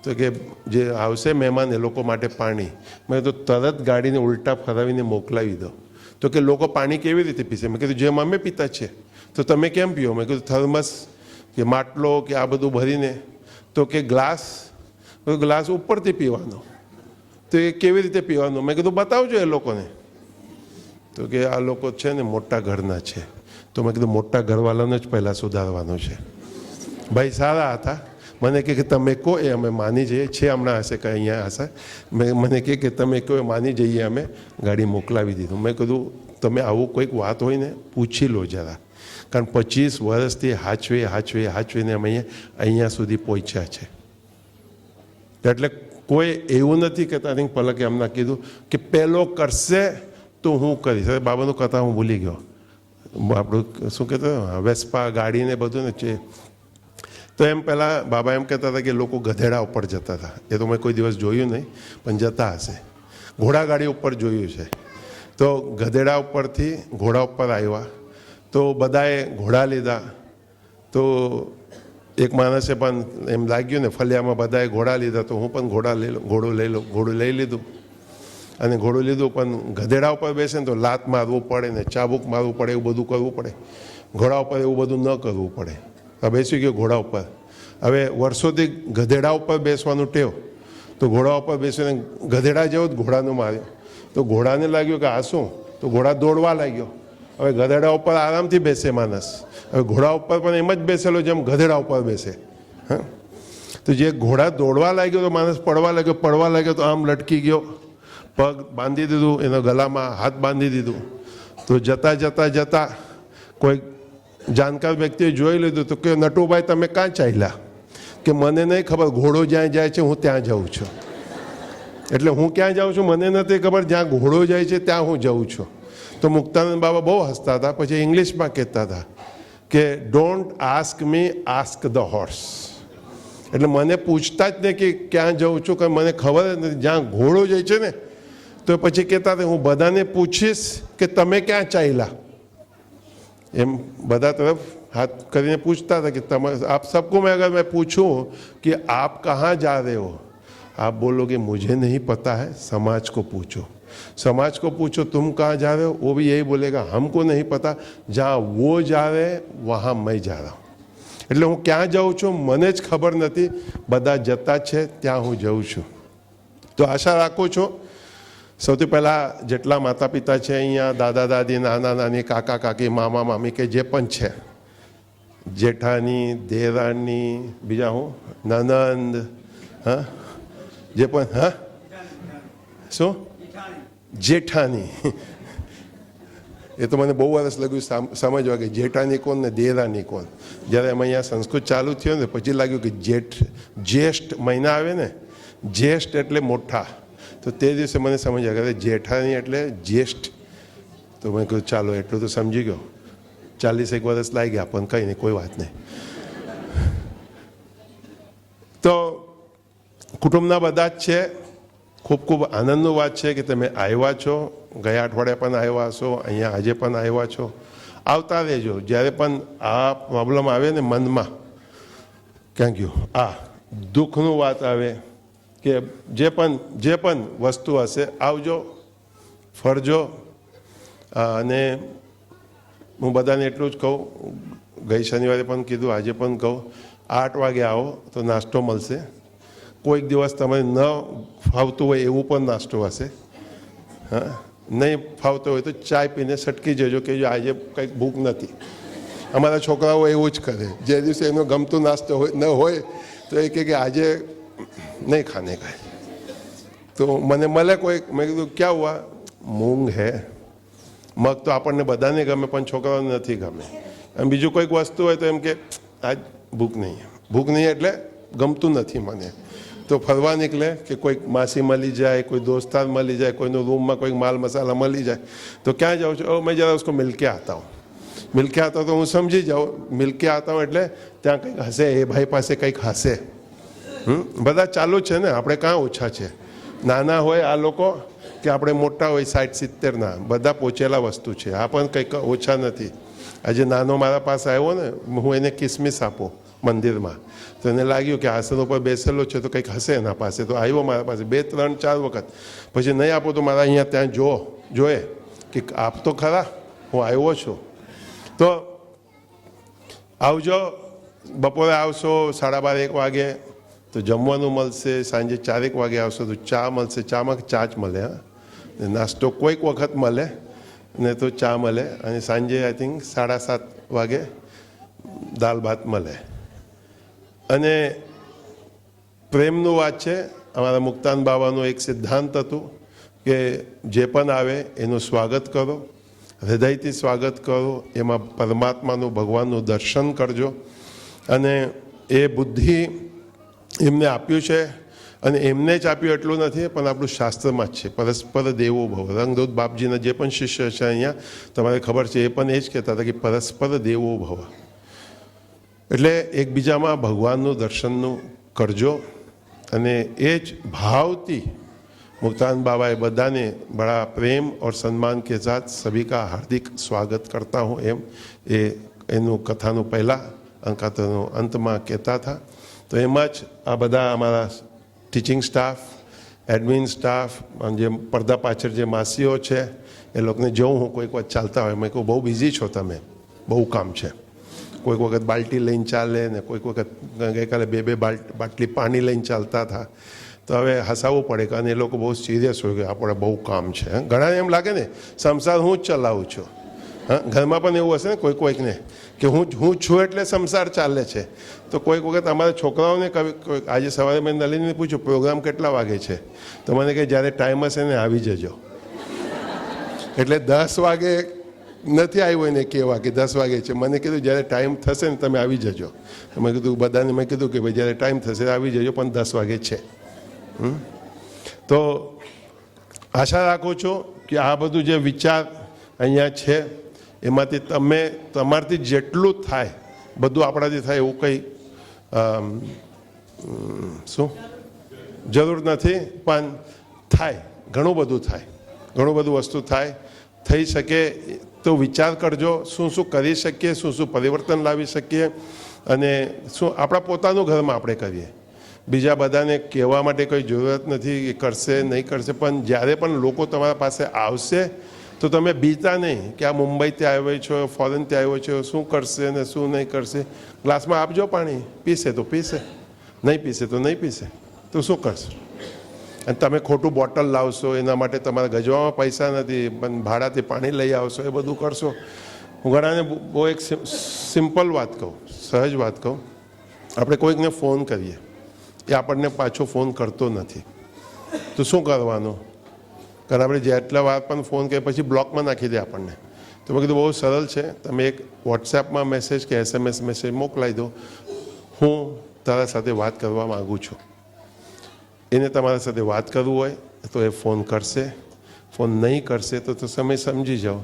તો કે જે આવશે મહેમાન એ લોકો માટે પાણી. મેં કીધું તરત ગાડીને ઉલટા ફરાવીને મોકલાવી દો. તો કે લોકો પાણી કેવી રીતે પીશે? મેં કીધું જેમ અમે પીતા છે તો તમે કેમ પીઓ? મેં કીધું થર્મસ કે માટલો કે આ બધું ભરીને. તો કે ગ્લાસ ઉપરથી પીવાનો. તો એ કેવી રીતે પીવાનું? મેં કીધું બતાવજો એ લોકોને. તો કે આ લોકો છે ને મોટા ઘરના છે. તો મેં કીધું મોટા ઘરવાળાને જ પહેલાં સુધારવાનું છે. ભાઈ સારા હતા, મને કે તમે કહો એ અમે માની જઈએ. છે હમણાં હશે કે અહીંયા હશે. મને કે તમે કહો એ માની જઈએ. અમે ગાડી મોકલાવી દીધું. મેં કીધું તમે આવું કોઈક વાત હોય ને પૂછી લો જરા, કારણ 25 વર્ષથી હાચવીને અમે અહીંયા સુધી પહોંચ્યા છે. એટલે કોઈ એવું નથી કે તારી પલકે એમના કીધું કે પહેલો કરશે તો હું કરીશ. હવે બાબાનું કથા હું ભૂલી ગયો. આપણું શું કહેતો વેસ્પા ગાડીને બધું ને છે. તો એમ પહેલાં બાબા એમ કહેતા હતા કે લોકો ગધેડા ઉપર જતા હતા. એ તો મેં કોઈ દિવસ જોયું નહીં, પણ જતા હશે. ઘોડાગાડી ઉપર જોયું છે. તો ગધેડા ઉપરથી ઘોડા ઉપર આવ્યા, તો બધાએ ઘોડા લીધા. તો એક માણસે પણ એમ લાગ્યું ને ફલિયામાં બધાએ ઘોડા લીધા, તો હું પણ ઘોડું લઈ લીધું. અને ઘોડું લીધું, પણ ગધેડા ઉપર બેસે ને તો લાત મારવું પડે ને ચાબુક મારવું પડે, એવું બધું કરવું પડે. ઘોડા ઉપર એવું બધું ન કરવું પડે. તો બેસી ગયો ઘોડા ઉપર. હવે વર્ષોથી ગધેડા ઉપર બેસવાનું ટેવ, તો ઘોડા ઉપર બેસીને ગધેડા જેવો જ ઘોડાનો માર્યો. તો ઘોડાને લાગ્યું કે આ શું, તો ઘોડા દોડવા લાગ્યો. હવે ગધેડા ઉપર આરામથી બેસે માણસ, હવે ઘોડા ઉપર પણ એમ જ બેસેલો જેમ ગધેડા ઉપર બેસે. હા, તો જે ઘોડા દોડવા લાગ્યો તો માણસ પડવા લાગ્યો તો આમ લટકી ગયો, પગ બાંધી દીધું, એના ગળામાં હાથ બાંધી દીધું. તો જતાં કોઈ જાણકાર વ્યક્તિએ જોઈ લીધું, તો કે નટુભાઈ તમે ક્યાં ચાલ્યા? કે મને નહીં ખબર, ઘોડો જ્યાં જાય છે હું ત્યાં જાઉં છું. એટલે હું ક્યાં જાઉં છું મને નથી ખબર, જ્યાં ઘોડો જાય છે ત્યાં હું જાઉં છું. તો મુક્તાનંદ બાબા બહુ હસતા હતા. પછી ઇંગ્લિશમાં કહેતા હતા કે don't ask me, ask the horse. એટલે મને પૂછતા જ નહીં કે ક્યાં જાઉં છું, કે મને ખબર જ નથી. જ્યાં ઘોડો જાય છે ને, તો પછી કહેતા હતા હું બધાને પૂછીશ કે તમે ક્યાં ચાલ્યા. એમ બધા તરફ हाथ કરીને पूछता था कि आप सबको मैं अगर मैं पूछूं कि आप कहाँ जा रहे हो, आप बोलोगे मुझे नहीं पता है, समाज को पूछो. समाज को पूछो तुम कहाँ जा रहे हो, वो भी यही बोलेगा हमको नहीं पता, जहाँ वो जा रहे हैं वहाँ मैं जा रहा हूँ. એટલે હું ક્યાં જાઉં છું મને જ ખબર નથી, બધા જતા છે ત્યાં હું જાઉં છું. તો આશા રાખું છું સૌથી પહેલાં જેટલા માતા પિતા છે અહીંયા, દાદા દાદી, નાના નાની, કાકા કાકી, મામા મામી કે જે પણ છે, જેઠાની, દેરાણી, બીજા હું નનંદ, હા જે પણ, હા શું જેઠાની, એ તો મને બહુ વર્ષ લાગ્યું સમજવા કે જેઠાની કોણ ને દેરાની કોણ. જ્યારે અમે અહીંયા સંસ્કૃત ચાલુ થયો ને પછી લાગ્યું કે જ્યેષ્ઠ મહિના આવે ને, જ્યેષ્ઠ એટલે મોટા, તો તે દિવસે મને સમજ્યા કે જેઠાની એટલે જ્યેષ્ઠ. તો મેં કહ્યું ચાલો એટલું તો સમજી ગયો. 40 વર્ષ લાગી ગયા પણ કંઈ નહીં, કોઈ વાત નહીં. તો કુટુંબના બધા જ છે. ખૂબ ખૂબ આનંદની વાત છે કે તમે આવ્યા છો. ગયા અઠવાડિયે પણ આવ્યા છો, અહીંયા આજે પણ આવ્યા છો. આવતા રહેજો. જ્યારે પણ આ પ્રોબ્લેમ આવે ને મનમાં, ક્યાં ગયું આ દુઃખનું વાત આવે કે જે પણ વસ્તુ હશે, આવજો, ફરજો. અને હું બધાને એટલું જ કહું, ગઈ શનિવારે પણ કીધું, આજે પણ કહું, 8 વાગે આવો તો નાસ્તો મળશે. કોઈક દિવસ તમને ન ફાવતું હોય એવું પણ નાસ્તો હશે. હા, નહીં ફાવતો હોય તો ચાય પીને સટકી જજો કે જો આજે કંઈક ભૂખ નથી. અમારા છોકરાઓ એવું જ કરે, જે દિવસે એનો ગમતું નાસ્તો ન હોય તો એ કહે કે આજે નહીં ખાને કાંઈ. તો મને મળે કોઈ, મેં કીધું ક્યાં હુઆ, મૂંગ હે. મગ તો આપણને બધાને ગમે પણ છોકરાઓને નથી ગમે. અને બીજું કોઈક વસ્તુ હોય તો એમ કે આજ ભૂખ નહીં એટલે ગમતું નથી મને. તો ફરવા નીકળે કે કોઈક માસી મળી જાય, કોઈ દોસ્તાર મળી જાય, કોઈનો રૂમમાં કોઈક માલ મસાલા મળી જાય, તો ક્યાં જાઉં છું, મેં જરા उसको मिल के आता हूँ. मिल के आता તો હું સમજી જાઉં, મિલ કે આતા હું એટલે ત્યાં કંઈક હશે, એ ભાઈ પાસે કંઈક હશે. બધા ચાલુ છે ને, આપણે કાં ઓછા છે. નાના હોય આ લોકો કે આપણે મોટા હોય 60-70ના, બધા પહોંચેલા વસ્તુ છે. આ પણ કંઈક ઓછા નથી. આજે નાનો મારા પાસે આવ્યો ને, હું એને કિસમિસ આપું મંદિરમાં, તો એને લાગ્યું કે આસન ઉપર બેસેલો છે તો કંઈક હશે એના પાસે, તો આવ્યો મારા પાસે 2, 3, 4 વખત. પછી નહીં આપો તો મારા અહીંયા ત્યાં જોએ કે આપ તો ખરા, હું આવ્યો છું. તો આવજો. બપોરે આવશો 12:30-1 વાગે તો જમવાનું મળશે. સાંજે 4-1 વાગે આવશો તો ચા મળશે. ચામાં ચા જ મળે, હા, નાસ્તો કોઈક વખત મળે ને તો ચા મળે. અને સાંજે આઈ થિંક 7:30 વાગે દાલ ભાત મળે. અને પ્રેમનું વાત છે. અમારા મુક્તાન બાબાનું એક સિદ્ધાંત હતું કે જે પણ આવે એનું સ્વાગત કરો, હૃદયથી સ્વાગત કરો, એમાં પરમાત્માનું, ભગવાનનું દર્શન કરજો. અને એ બુદ્ધિ એમને આપ્યું છે. અને એમને જ આપ્યું એટલું નથી, પણ આપણું શાસ્ત્રમાં જ છે, પરસ્પર દેવો ભવ. રંગદૂત બાપજીના જે પણ શિષ્ય છે અહીંયા, તમારે ખબર છે, એ પણ એ જ કહેતા હતા કે પરસ્પર દેવો ભવ. એટલે એકબીજામાં ભગવાનનું દર્શનનું કરજો. અને એ જ ભાવથી मुक्तानंद बाबा ये बधाने बड़ा प्रेम और सम्मान के साथ सभी का हार्दिक स्वागत करता हूँ एम ए एनु कथानु पहला कथानु अंत में कहता था। तो एम ज आ बधा अमारा टीचिंग स्टाफ, एडमिन स्टाफ, जे पर्दा पाछळ जे मासीओ छे ए लोकने जोऊं हूँ कोईक वखत चालता होय मैं कहूँ बहु बिजी छो तमे, बहु काम छे। कोईक वखत बाल्टी लईने चाले ने कोईक वखत गईकाले 2-2 बाटली पानी लईने चालता था। तो हवे हसावવું પડે કે અને એ લોકો બહુ સિરિયસ હોય કે આપણે બહુ કામ છે। ઘણાને એમ લાગે ને સંસાર હું જ ચલાવું છું। હા, ઘરમાં પણ એવું હશે ને કોઈકને કે હું છું એટલે સંસાર ચાલે છે। તો કોઈક વખત અમારા છોકરાઓને આજે સવારે મેં નલિનીને પૂછ્યું પ્રોગ્રામ કેટલા વાગે છે, તો મને કહે જ્યારે ટાઈમ હશે ને આવી જજો। એટલે 10 વાગે નથી આવ્યો એને કહેવા કે 10 વાગે છે, મને કીધું જ્યારે ટાઈમ થશે ને તમે આવી જજો। મેં કીધું બધાને મેં કીધું કે ભાઈ જ્યારે ટાઈમ થશે આવી જજો, પણ 10 વાગે છે। તો આશા રાખું છું કે આ બધું જે વિચાર અહીંયા છે એમાંથી તમે તમારાથી જેટલું થાય બધું આપણાથી થાય એવું કંઈ શું જરૂર નથી, પણ થાય, ઘણું બધું થાય, ઘણું બધું વસ્તુ થાય। થઈ શકે તો વિચાર કરજો શું શું કરી શકીએ, શું શું પરિવર્તન લાવી શકીએ અને શું આપણા પોતાનું ઘરમાં આપણે કરીએ। બીજા બધાને કહેવા માટે કોઈ જરૂરત નથી કે કરશે નહીં કરશે, પણ જ્યારે પણ લોકો તમારા પાસે આવશે તો તમે બીતા નહીં કે આ મુંબઈથી આવ્યો છો, ફોરેનથી આવ્યો છો, શું કરશે ને શું નહીં કરશે। ગ્લાસમાં આપજો પાણી, પીશે તો પીશે, નહીં પીશે તો નહીં પીશે, તો શું કરશે? અને તમે ખોટું બોટલ લાવશો એના માટે તમારા ગજવામાં પૈસા નથી, પણ ભાડાથી પાણી લઈ આવશો, એ બધું કરશો। હું ઘણાને બહુ એક સિમ્પલ વાત કહું, સહજ વાત કહું। આપણે કોઈકને ફોન કરીએ, એ આપણને પાછો ફોન કરતો નથી, તો શું કરવાનું? કારણ આપણે જેટલા વાર પણ ફોન કરીએ પછી બ્લોકમાં નાખી દે આપણને। તો મેં કીધું બહુ સરળ છે, તમે એક વોટ્સએપમાં મેસેજ કે SMS મેસેજ મોકલાવી દો, હું તારા સાથે વાત કરવા માગું છું। એને તમારા સાથે વાત કરવું હોય તો એ ફોન કરશે, ફોન નહીં કરશે તો તમે સમજી જાઓ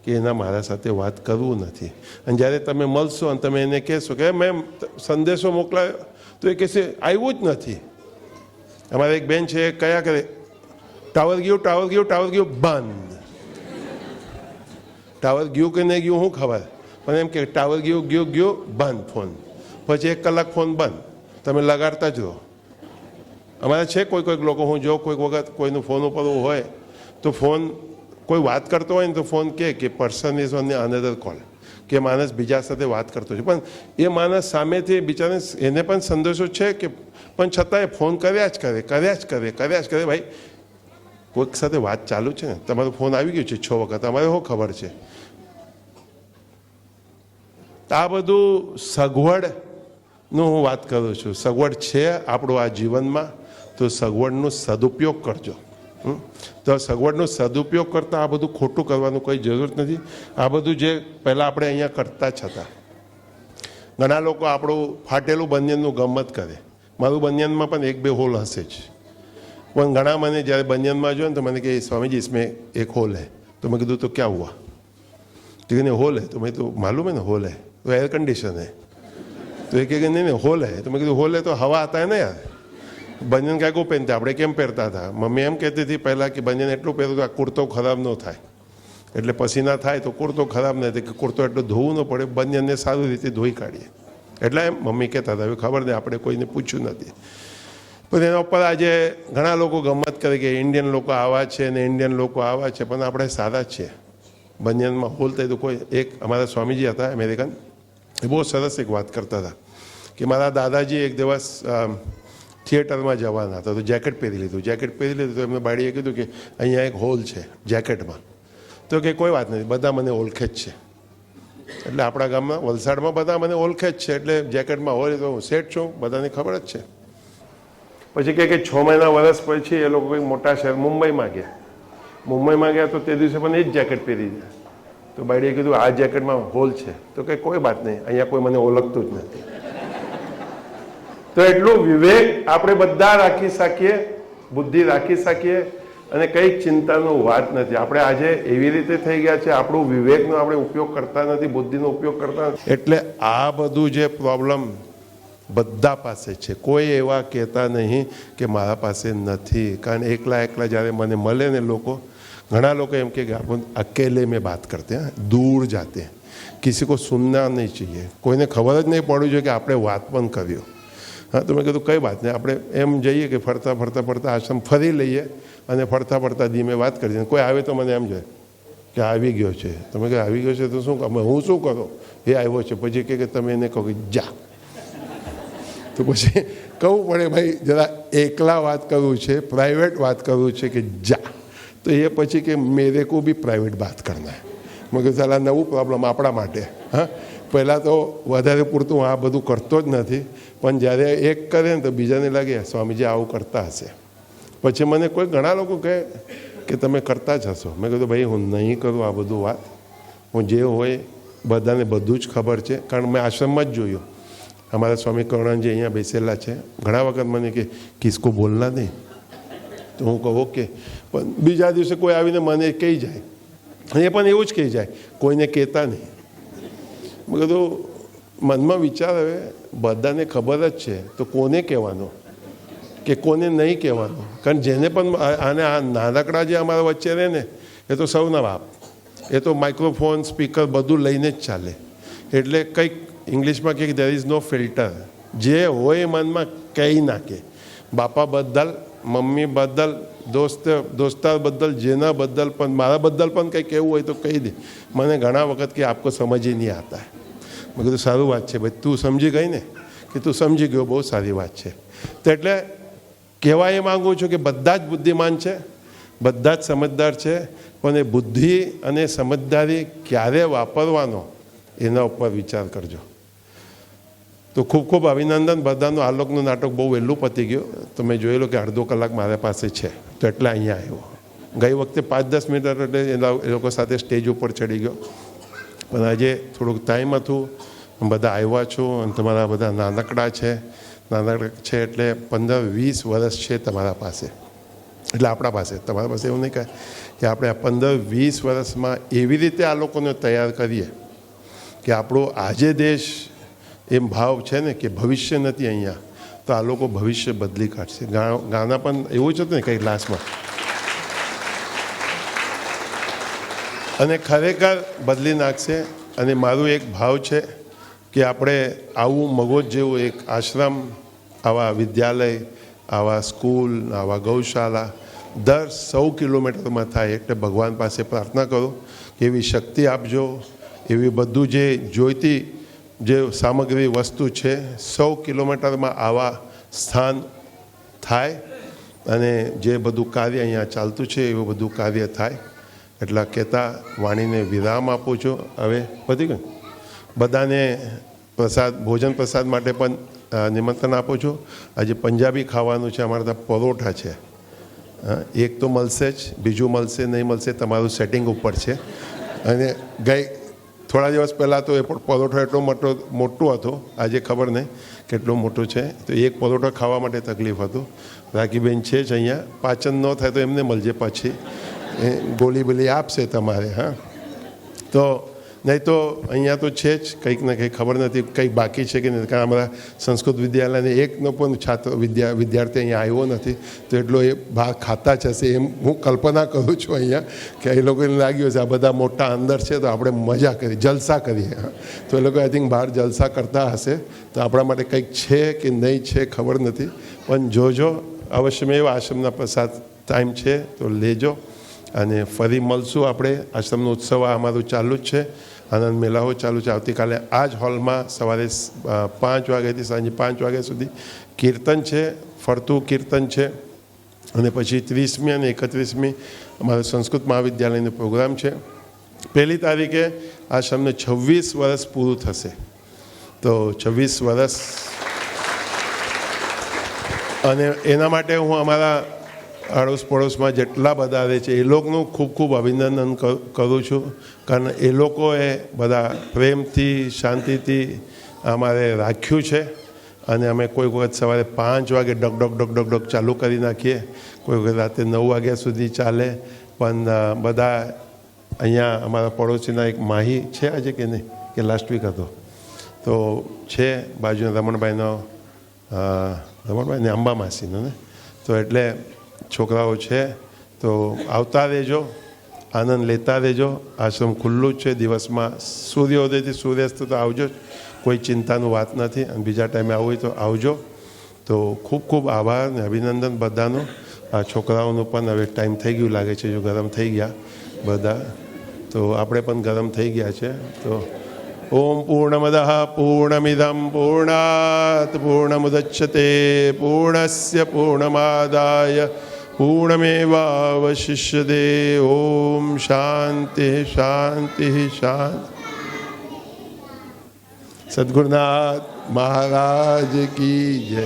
કે એના મારા સાથે વાત કરવું નથી। અને જ્યારે તમે મળશો અને તમે એને કહેશો કે મેં સંદેશો મોકલાવ્યો, તો એ કહેશે આવ્યું જ નથી। અમારે એક બેન છે કયા કરે, ટાવર ગયું ટાવર ગયું ટાવર ગયું બંધ। ટાવર ગયું કે નહીં ગયું શું ખબર, પણ એમ કે ટાવર ગયું ગયું ગયું બંધ ફોન, પછી 1 કલાક ફોન બંધ, તમે લગાડતા જ રહો। અમારે છે કોઈક લોકો, હું જો કોઈક વખત કોઈનું ફોન ઉપર હોય તો ફોન કોઈ વાત કરતો હોય ને તો ફોન કે person is on another call, કે માણસ બીજા સાથે વાત કરતો છે, પણ એ માણસ સામેથી બિચારાને એને પણ સંદેશો છે કે પણ છતાંય ફોન કર્યા જ કરે। ભાઈ કોઈક સાથે વાત ચાલુ છે ને, તમારો ફોન આવી ગયો છે 6 વખત, અમારે શું ખબર છે? આ બધું સગવડનું હું વાત કરું છું। સગવડ છે આપણું આ જીવનમાં, તો સગવડનો સદુપયોગ કરજો। તો સગવડનો સદુપયોગ કરતાં આ બધું ખોટું કરવાનું કોઈ જરૂર નથી। આ બધું જે પહેલાં આપણે અહીંયા કરતા જ હતા। ઘણા લોકો આપણું ફાટેલું બનિયાનનું ગમત કરે, મારું બનિયાનમાં પણ 1-2 હોલ હશે જ, પણ ઘણા મને જ્યારે બનિયાનમાં જોયો ને તો મને કહે સ્વામીજી इसमें एक होल है। तो मैं કીધું तो क्या हुआ? तो कहने होल है। तो मैं तो मालूम है ना होल है, तो एयर कंडीशन है। तो એ કહે નહીં હોલ है। तो मैं કીધું હોલ है तो हवा आता है ना यार। બનિયાન કાંઈક પહેરતા, આપણે કેમ પહેરતા હતા? મમ્મી એમ કહેતી હતી પહેલાં કે બનિયાન એટલું પહેરતું કે આ કુર્તો ખરાબ ન થાય, એટલે પસીના થાય તો કુર્તો ખરાબ ન થાય, કે કુર્તો એટલો ધોવું ન પડે, બનિયાનને સારી રીતે ધોઈ કાઢીએ, એટલે એમ મમ્મી કહેતા હતા। હવે ખબર નહીં, આપણે કોઈને પૂછ્યું નથી, પણ એના ઉપર આજે ઘણા લોકો ગમત કરે કે ઇન્ડિયન લોકો આવા છે ને ઇન્ડિયન લોકો આવા છે, પણ આપણે સારા જ છીએ। બનિયાનમાં હોલ થાય તો કોઈ એક અમારા સ્વામીજી હતા અમેરિકન, એ બહુ સરસ એક વાત કરતા હતા કે મારા દાદાજી એક દિવસ થિયેટરમાં જવાના હતા, તો જેકેટ પહેરી લીધું તો એમને બાળીએ કીધું કે અહીંયા એક હોલ છે જેકેટમાં। તો કે કોઈ વાત નથી, બધા મને ઓળખે જ છે। એટલે આપણા ગામમાં વલસાડમાં બધા મને ઓળખે જ છે, એટલે જેકેટમાં હોય તો હું સેટ છું, બધાને ખબર જ છે। પછી કે 6 મહિના વર્ષ પછી એ લોકો કંઈક મોટા શહેર મુંબઈમાં ગયા તો તે દિવસે પણ એ જ જેકેટ પહેરી ગયા। તો બાળીએ કીધું આ જેકેટમાં હોલ છે, તો કે કોઈ વાત નહીં, અહીંયા કોઈ મને ઓળખતું જ નથી। તો એટલું વિવેક આપણે બધા રાખી શકીએ, બુદ્ધિ રાખી શકીએ, અને કંઈક ચિંતાનું વાત નથી। આપણે આજે એવી રીતે થઈ ગયા છે, આપણું વિવેકનો આપણે ઉપયોગ કરતા નથી, બુદ્ધિનો ઉપયોગ કરતા નથી, એટલે આ બધું જે પ્રોબ્લેમ બધા પાસે છે. કોઈ એવા કહેતા નહીં કે મારા પાસે નથી. કારણ એકલા જ્યારે મને મળે ને લોકો, ઘણા લોકો એમ કે આપણે અકેલે में बात करते हैं, दूर जाते हैं, किसी को सुनना नहीं चाहिए, કોઈને ખબર જ નહીં પડવી જોઈએ કે આપણે વાત પણ કર્યો. હા, તો મેં કીધું કંઈ વાત નહીં, આપણે એમ જઈએ કે ફરતા આશ્રમ ફરી લઈએ અને ફરતા ધીમે વાત કરીએ. કોઈ આવે તો મને એમ જાય કે આવી ગયો છે. તમે કે આવી ગયો છે તો શું હું શું કરું? એ આવ્યો છે. પછી કે તમે એને કહો કે જા. તો પછી કહું પડે ભાઈ જરા એકલા વાત કરવું છે, પ્રાઇવેટ વાત કરવું છે કે જા. તો એ પછી કે મેરે કો બી પ્રાઇવેટ બાત કરના હે. મેં કીધું ચાલા નવું પ્રોબ્લેમ આપણા માટે. હા, પહેલાં તો વધારે પૂરતું હું આ બધું કરતો જ નથી, પણ જ્યારે એક કરે ને તો બીજાને લાગે સ્વામીજી આવું કરતા હશે. પછી મને કોઈ ઘણા લોકો કહે કે તમે કરતા જ હશો. મેં કીધું ભાઈ હું નહીં કરું આ બધું વાત. હું જે હોય બધાને બધું જ ખબર છે, કારણ મેં આશ્રમમાં જ જોયું. અમારા સ્વામી કરુણાનંદજી અહીંયા બેસેલા છે. ઘણા વખત મને કે કિસકો બોલના નહીં, તો હું કહું ઓકે. પણ બીજા દિવસે કોઈ આવીને મને કહી જાય, એ પણ એવું જ કહી જાય, કોઈને કહેતા નહીં. મેં કીધું મનમાં વિચાર આવે બધાને ખબર જ છે તો કોને કહેવાનો કે કોને નહીં કહેવાનો? કારણ જેને પણ આને આ નાનકડા જે અમારા વચ્ચે રહે ને એ તો સૌના બાપ, એ તો માઇક્રોફોન સ્પીકર બધું લઈને જ ચાલે. એટલે કંઈક ઇંગ્લિશમાં કહે દેર ઇઝ નો ફિલ્ટર, જે હોય મનમાં કહી નાખે. બાપા બદલ, મમ્મી બદલ, દોસ્તાર બદલ, જેના બદલ પણ, મારા બદલ પણ કંઈ કહેવું હોય તો કહી દે. મને ઘણા વખત કે આપકો સમજ ही नहीं आता. મેં કીધું સારું વાત છે ભાઈ, તું સમજી ગઈ ને, કે તું સમજી ગયો, બહુ સારી વાત છે. તો એટલે કહેવા એ માગું છું કે બધા જ બુદ્ધિમાન છે, બધા જ સમજદાર છે, પણ એ બુદ્ધિ અને સમજદારી ક્યારે વાપરવાનો એના ઉપર વિચાર કરજો. તો ખૂબ ખૂબ અભિનંદન બધાનું. આલોકનું નાટક બહુ વહેલું પતી ગયું. તો મેં જોયેલું કે અડધો કલાક મારા પાસે છે, તો એટલે અહીંયા આવ્યો. ગઈ વખતે 5-10 મિનિટ એટલે એ લોકો સાથે સ્ટેજ ઉપર ચડી ગયો. પણ આજે થોડુંક ટાઈમ હતું, બધા આવ્યા છું, અને તમારા બધા નાનકડા છે એટલે 15-20 વર્ષ છે તમારા પાસે, એટલે આપણા પાસે. તમારા પાસે એવું નહીં કહે કે આપણે આ 15-20 વર્ષમાં એવી રીતે આ લોકોને તૈયાર કરીએ કે આપણો આજે દેશ એમ ભાવ છે ને કે ભવિષ્ય નથી અહીંયા, તો આ લોકો ભવિષ્ય બદલી કાઢશે. ગાના પણ એવું જ હતું ને કંઈ ક્લાસમાં, અને ખરેખર બદલી નાખશે. અને મારું એક ભાવ છે કે આપણે આવું મગોજ જેવું એક આશ્રમ, આવા વિદ્યાલય, આવા સ્કૂલ, આવા ગૌશાળા દર 100 કિલોમીટરમાં થાય. એટલે ભગવાન પાસે પ્રાર્થના કરો કે એવી શક્તિ આપજો, એવી બધું જે જોઈતી જે સામગ્રી વસ્તુ છે 100 કિલોમીટરમાં આવા સ્થાન થાય, અને જે બધું કાર્ય અહીંયા ચાલતું છે એવું બધું કાર્ય થાય. એટલા કહેતા વાણીને વિરામ આપું છું. હવે પતી ગયું. બધાને પ્રસાદ, ભોજન પ્રસાદ માટે પણ નિમંત્રણ આપું છું. આજે પંજાબી ખાવાનું છે, અમારા ત્યાં પરોઠા છે. એક તો મળશે જ, બીજું મળશે નહીં મળશે તમારું સેટિંગ ઉપર છે. અને થોડા દિવસ પહેલાં તો એ પણ પરોઠો એટલો મોટો હતો, આજે ખબર નહીં કેટલો મોટો છે. તો એક પરોઠો ખાવા માટે તકલીફ હતું. રાખીબેન છે જ અહીંયા, પાચન ન થાય તો એમને મળજે, પછી ગોળી બોલી આપશે તમારે. હા, તો નહીં તો અહીંયા તો છે જ, કંઈક ને કંઈક ખબર નથી કંઈક બાકી છે કે નહીં. કારણ અમારા સંસ્કૃત વિદ્યાલયને એકનો પણ વિદ્યાર્થી અહીંયા આવ્યો નથી, તો એટલો એ બહાર ખાતા જ હશે એમ હું કલ્પના કરું છું અહીંયા, કે એ લોકોને લાગ્યું છે આ બધા મોટા અંદર છે તો આપણે મજા કરીએ, જલસા કરીએ. તો એ લોકો આઈ થિંક બહાર જલસા કરતા હશે. તો આપણા માટે કંઈક છે કે નહીં છે ખબર નથી, પણ જોજો. અવશ્યમેવ આશ્રમના પ્રસાદ ટાઈમ છે તો લેજો. અને ફરી મળશું આપણે. આશ્રમનો ઉત્સવ અમારું ચાલુ જ છે, આનંદ મેળાઓ ચાલુ છે. આવતીકાલે આ જ હોલમાં સવારે 5 વાગ્યાથી સાંજે 5 વાગ્યા સુધી કીર્તન છે, ફરતું કીર્તન છે. અને પછી 30મી અને 31મી અમારા સંસ્કૃત મહાવિદ્યાલયનો પ્રોગ્રામ છે. 1 તારીખે આશ્રમને 26 વર્ષ પૂરું થશે. તો 26 વર્ષ, અને એના માટે હું અમારા આડોશ પડોશમાં જેટલા બધા રહે છે એ લોકોનું ખૂબ ખૂબ અભિનંદન કરું છું. કારણ એ લોકોએ બધા પ્રેમથી, શાંતિથી અમારે રાખ્યું છે. અને અમે કોઈ વખત સવારે 5 વાગે ડગ ચાલુ કરી નાખીએ, કોઈ વખત રાતે 9 વાગ્યા સુધી ચાલે. પણ બધા અહીંયા અમારા પડોશીના એક માહી છે આજે કે નહીં, કે લાસ્ટ વીક હતો તો છે બાજુના રમણભાઈનો રમણભાઈ ને અંબા માસીનું ને, તો એટલે છોકરાઓ છે તો આવતા રહેજો, આનંદ લેતા રહેજો. આશ્રમ ખુલ્લું જ છે દિવસમાં, સૂર્યોદયથી સૂર્યાસ્ત તો આવજો જ, કોઈ ચિંતાનું વાત નથી. અને બીજા ટાઈમે આવવું હોય તો આવજો. તો ખૂબ ખૂબ આભાર ને અભિનંદન બધાનો. આ છોકરાઓનું પણ હવે ટાઈમ થઈ ગયું લાગે છે, જો ગરમ થઈ ગયા બધા, તો આપણે પણ ગરમ થઈ ગયા છે. તો ઓમ પૂર્ણમદઃ પૂર્ણમિદં પૂર્ણાત પૂર્ણમુદચ્યતે પૂર્ણસ્ય પૂર્ણમાદાય પૂર્ણમેવાવશિષ્યતે. ઓમ શાંતિ શાંતિ શાંતિ. સદ્ગુરુનાથ મહારાજ કી જય.